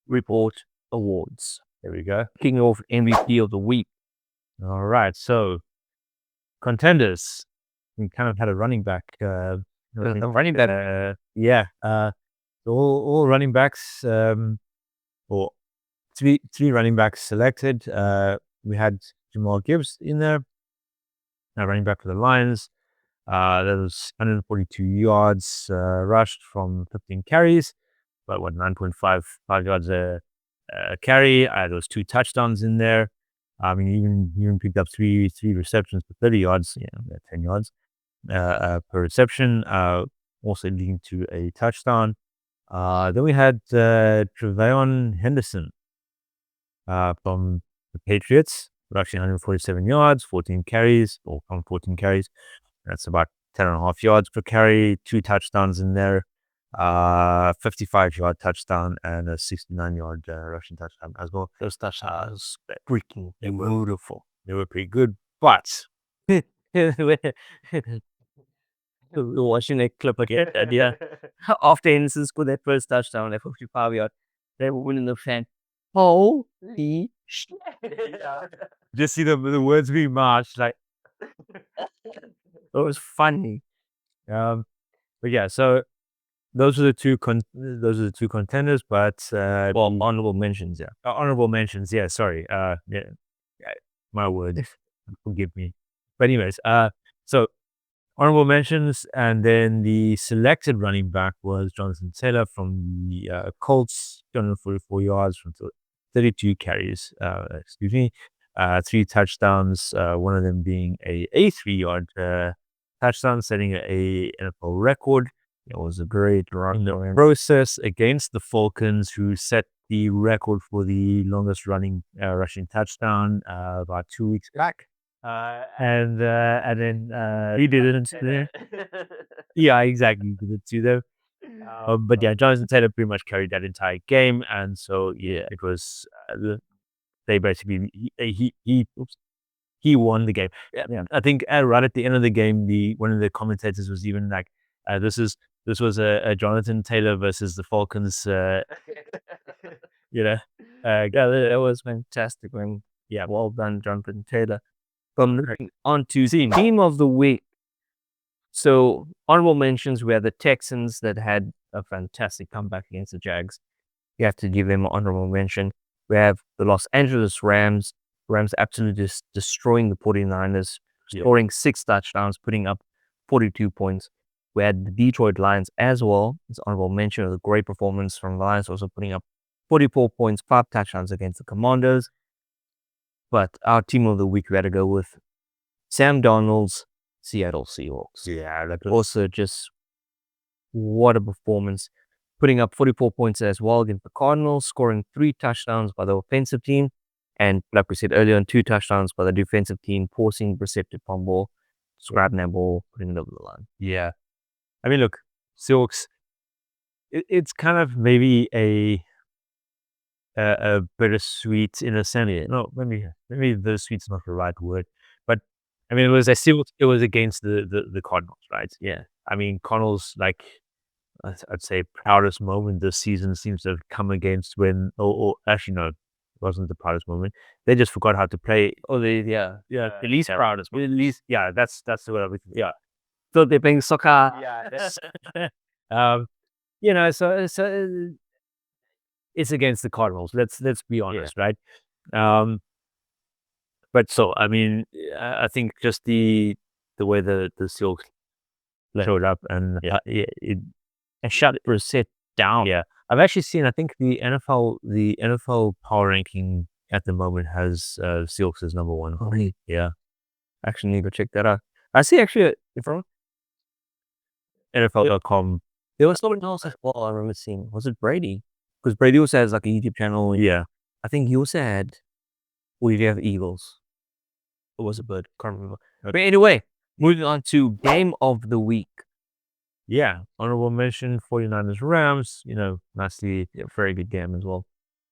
Report awards. There we go. Kicking off MVP of the week. All right, so contenders. We kind of had a running back. The running back. Yeah. All running backs. Or three running backs selected. We had Jamal Gibbs in there, running back for the Lions. That was 142 yards rushed from 15 carries, but 9.5 yards a carry. There was 2 touchdowns in there. I mean, even picked up three receptions for 30 yards, 10 yards per reception, also leading to a touchdown. Then we had Trevion Henderson from the Patriots, actually 147 yards, 14 carries, or from 14 carries. That's about 10.5 yards per carry, 2 touchdowns in there, 55-yard touchdown and a 69-yard rushing touchdown as well. Those touchdowns freaking beautiful. They were pretty good, but watching that clip again, after Henderson scored that first touchdown, that 55-yard, They were winning the fan. Holy shit. Just see the words being marched, like, It was funny. but yeah, so those are the two contenders, but Well, honorable mentions, yeah. honorable mentions, yeah, sorry. Yeah, my word. Forgive me. But anyways, so honorable mentions, and then the selected running back was Jonathan Taylor from the Colts, 244 yards from 32 carries, 3 touchdowns, one of them being a 3-yard touchdown, setting a NFL record. It was a great run process against the Falcons, who set the record for the longest running rushing touchdown about 2 weeks back. And then he didn't. Yeah, exactly. He did it to them. But yeah, Jonathan Taylor pretty much carried that entire game, and so yeah, it was they basically he won the game. Yeah. I think right at the end of the game, one of the commentators was even like, this was a Jonathan Taylor versus the Falcons. Yeah, that was fantastic. Yeah, well done, Jonathan Taylor. On to team of the week. So honorable mentions, we had the Texans that had a fantastic comeback against the Jags. You have to give them an honorable mention. We have the Los Angeles Rams. Rams absolutely just destroying the 49ers, scoring 6 touchdowns, putting up 42 points. We had the Detroit Lions as well. It's honorable mention of the great performance from the Lions, also putting up 44 points, 5 touchdowns against the Commanders. But our team of the week, we had to go with Sam Darnold's Seattle Seahawks. Yeah, that was Also, just what a performance. Putting up 44 points as well against the Cardinals, scoring 3 touchdowns by the offensive team. And like we said earlier, 2 touchdowns by the defensive team, forcing receptive fumble, scrapping that ball, putting it over the line. yeah. I mean, look, Seahawks. It's kind of maybe a bittersweet in a sense. Yeah. No, maybe bittersweet's not the right word, but I mean, it was against the Cardinals, right? Yeah. I mean, Cardinals, like, I'd say proudest moment this season seems to have come against when, or actually no, it wasn't the proudest moment. They just forgot how to play. Oh, yeah. The least proudest. At least, yeah, that's the word I was. Yeah, So they're playing soccer. Yeah. So it's against the Cardinals. Let's be honest, right? But so I mean, I think just the way the Seahawks showed up and And shut it for a set down. yeah, I've actually seen. I think the NFL power ranking at the moment has Seahawks as number 1. Oh, yeah. Yeah, Actually, need to check that out. I see actually from NFL.com. there was someone else as well I remember seeing. Was it Brady? Because Brady also has like a YouTube channel. Yeah, I think he also had, or did he have Eagles? Or was it Bird? Can't remember. But anyway, moving on to game of the week. yeah. Honorable mention: 49ers Rams. Nicely, very good game as well.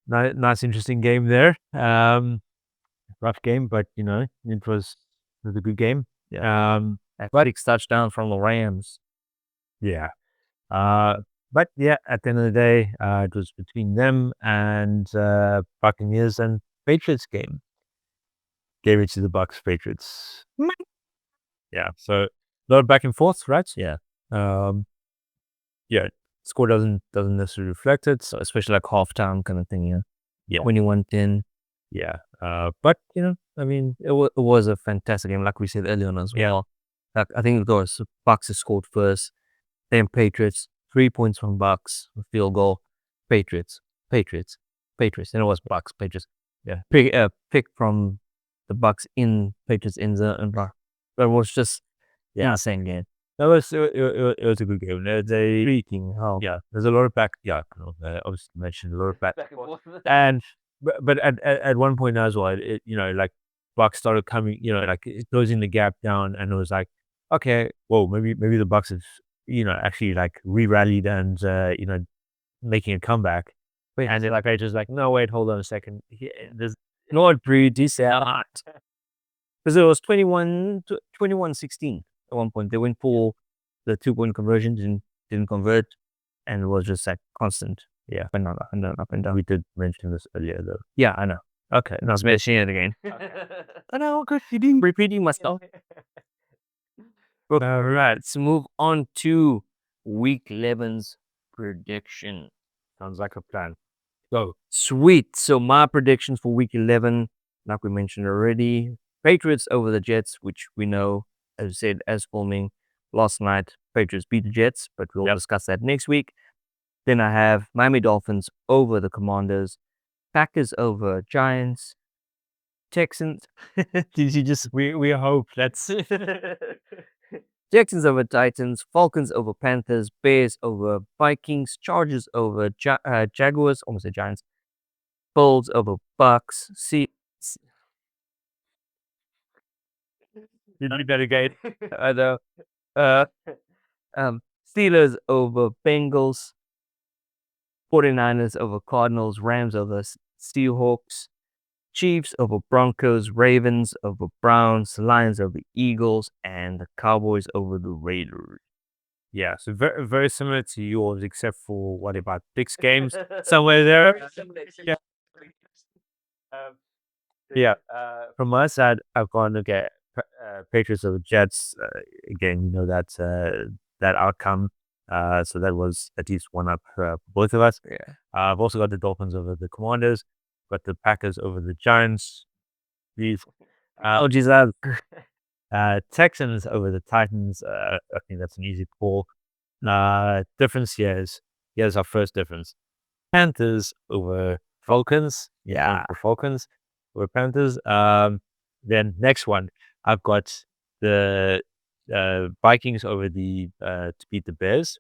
Nice, interesting game there. Rough game, but it was a good game. Athletics touchdown from the Rams. Yeah. But yeah, at the end of the day, it was between them and Buccaneers and Patriots game. Gave it to the Bucs, Patriots. Yeah, so a lot of back and forth, right? Yeah. Yeah, score doesn't necessarily reflect it. So especially like halftime kind of thing, yeah. Yeah. 21-10. Yeah. But I mean, it was a fantastic game, like we said earlier on as well. Like I think it was Bucks has scored first, then Patriots, 3 points from Bucks, a field goal, Patriots. Then it was Bucks, Patriots. Yeah. Pick from the Bucks in Patriots in the but it was just insane game. It was a good game. There's a lot of back. Yeah, obviously mentioned a lot of back. And but at one point as well, like Bucks started coming, like closing the gap down, and it was like, okay, well, maybe the Bucks have, actually like re-rallied and making a comeback. And they're like, I just like, no, wait, hold on a second. There's Lord breed this out. Because it was 21-16 at one point. They went for the 2-point conversion, didn't convert, and it was just like constant. Yeah. but not up and down, up and down. We did mention this earlier, though. Yeah, I know. Okay. I was mentioning it again. I know, repeating myself. All right, let's move on to week 11's prediction. Sounds like a plan. Go. Sweet. So my predictions for week 11, like we mentioned already, Patriots over the Jets, which we know, as I said, as filming last night, Patriots beat the Jets, but we'll discuss that next week. Then I have Miami Dolphins over the Commanders, Packers over Giants, Texans. Did you just, we hope that's, Texans over Titans, Falcons over Panthers, Bears over Vikings, Chargers over Jaguars, almost the Giants, Bulls over Bucks, you better get I know. Steelers over Bengals, 49ers over Cardinals, Rams over Seahawks, Chiefs over Broncos, Ravens over Browns, Lions over Eagles, and the Cowboys over the Raiders. Yeah, so very, very similar to yours, except for what about 6 games somewhere there? Yeah. Yeah. From my side, I've gone to get Patriots over Jets. Again, you know that outcome. So that was at least one up for both of us. Yeah. I've also got the Dolphins over the Commanders, got the Packers over the Giants. These Texans over the Titans. I think that's an easy call. Difference here's our first difference. Panthers over Falcons. Yeah. Falcons over Panthers. Then next one, I've got the Vikings over the to beat the Bears.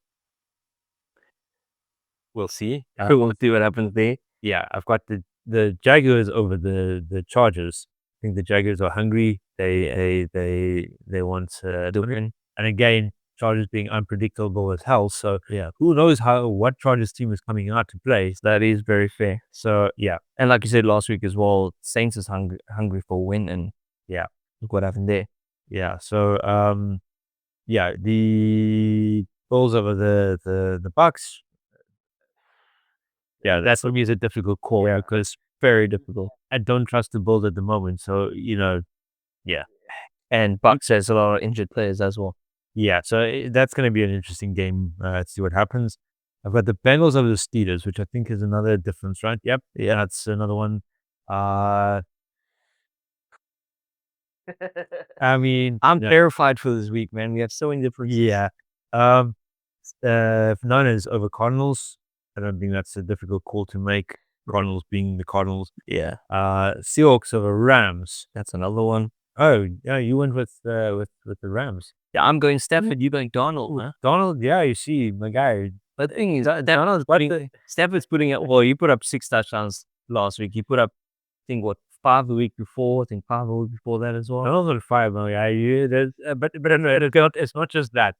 We'll see. We'll see what happens there. Yeah, I've got the Jaguars over the Chargers. I think the Jaguars are hungry. They want to win. And again, Chargers being unpredictable as hell. So Yeah. who knows what Chargers team is coming out to play. That is very fair. So yeah. And like you said last week as well, Saints is hungry for a win, and Yeah. look what happened there. Yeah. So yeah, the Bulls over the Bucks. Yeah, that's for me is a difficult call because Very difficult. I don't trust the Bulls at the moment. So And Bucks has a lot of injured players as well. yeah, so that's going to be an interesting game to see what happens. I've got the Bengals over the Steelers, which I think is another difference, right? Yep, yeah, that's another one. I mean, I'm terrified for this week, man. We have so many different. yeah. Niners over Cardinals. I don't think that's a difficult call to make. Cardinals being the Cardinals. Yeah, Seahawks over Rams. that's another one. Oh, yeah, you went with the Rams. Yeah, I'm going Stafford. You going Donald, huh? Donald, yeah, you see, my guy. But the thing is, Stafford's putting up. Well, you put up 6 touchdowns last week. You put up, I think, 5 the week before. I think 5 the week before that as well. Donald's on 5, my guy. But it's not just that.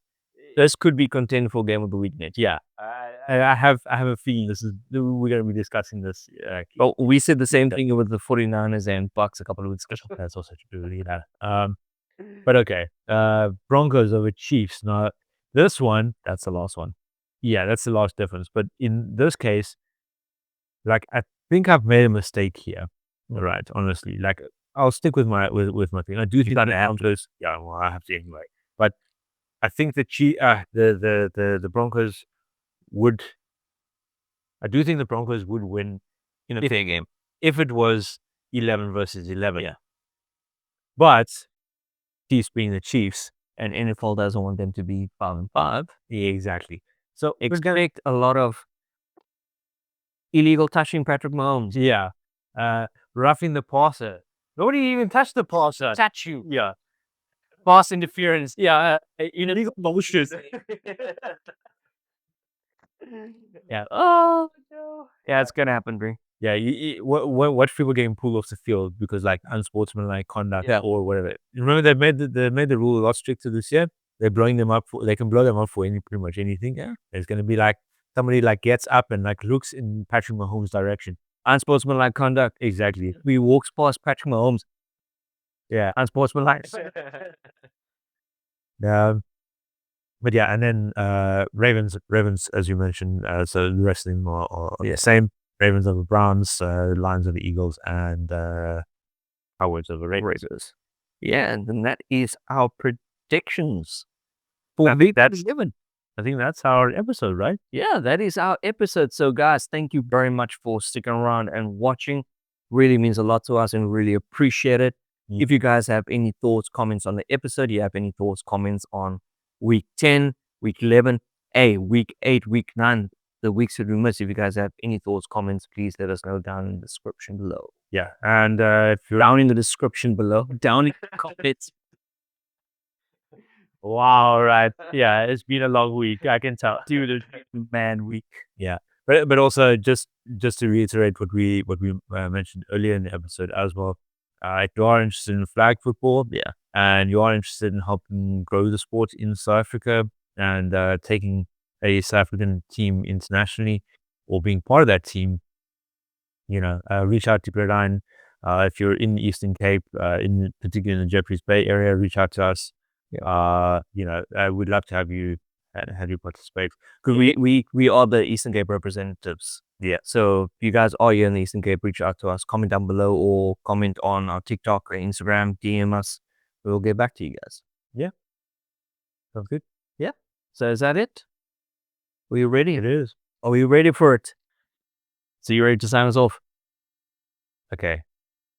This could be contender for game of the week next. Yeah, I have a feeling we're going to be discussing this. Well, we said the same thing with the 49ers and Bucks a couple of weeks ago. That's also true. But okay, Broncos over Chiefs. Now, this one, That's the last one. yeah, that's the last difference. But in this case, like, I think I've made a mistake here. Right, honestly, like, I'll stick with my thing. I do think that Broncos. Yeah, well, I have to anyway. But I think the Broncos would. I do think the Broncos would win in a fair game if it was 11 versus 11. Yeah. But Chiefs being the Chiefs, And NFL doesn't want them to be 5-5. yeah, exactly. So Expect a lot of illegal touching Patrick Mahomes. yeah, roughing the passer. Nobody even touched the passer. Touch you. Yeah, Pass interference. yeah, illegal bullshit. Yeah. Oh, no. Yeah, it's going to happen, Bree. Yeah, what people getting pulled off the field because like unsportsmanlike conduct or whatever. Remember they made the rule a lot stricter this year. They're blowing them up. They can blow them up for pretty much anything. Yeah, it's gonna be like somebody like gets up and like looks in Patrick Mahomes' direction. Unsportsmanlike conduct. Exactly. We walks past Patrick Mahomes. Yeah. Unsportsmanlike. But yeah, and then Ravens, as you mentioned, so the rest of them are same. Ravens over Browns, Lions over Eagles, and Cowboys over Raiders. Yeah, and then that is our predictions for week 11. I think that's our episode, right? Yeah, that is our episode. So guys, thank you very much for sticking around and watching. Really means a lot to us and really appreciate it. If you guys have any thoughts, comments on the episode, you have any thoughts, comments on week 10, week 11, week 8, week 9, the weeks that we missed. If you guys have any thoughts, comments, please let us know down in the description below. Yeah, and if you're down in the description below, down in the comments. Wow, right. Yeah, it's been a long week. I can tell. Dude, it's been a man week. Yeah. But also just to reiterate what we mentioned earlier in the episode as well. If you are interested in flag football, and you are interested in helping grow the sport in South Africa and taking a South African team internationally or being part of that team, reach out to Gridiron. If you're in the Eastern Cape, in particular in the Jeffreys Bay area, reach out to us. We'd love to have you participate because we are the Eastern Cape representatives. Yeah. So if you guys are here in the Eastern Cape, reach out to us, comment down below, or comment on our TikTok or Instagram, DM us. We'll get back to you guys. Yeah. Sounds good. Yeah. So is that it? Are you ready? It is. Are we ready for it? So you ready to sign us off? Okay.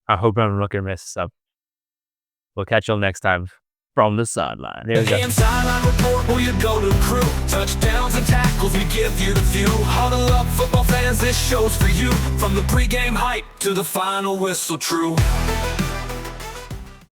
I hope I'm not gonna mess this up. We'll catch y'all next time. From the sideline. There we go. AM Sideline Report, who you go to crew. Touchdowns and tackles, we give you the view. Huddle up, football fans, this show's for you. From the pregame hype to the final whistle, true.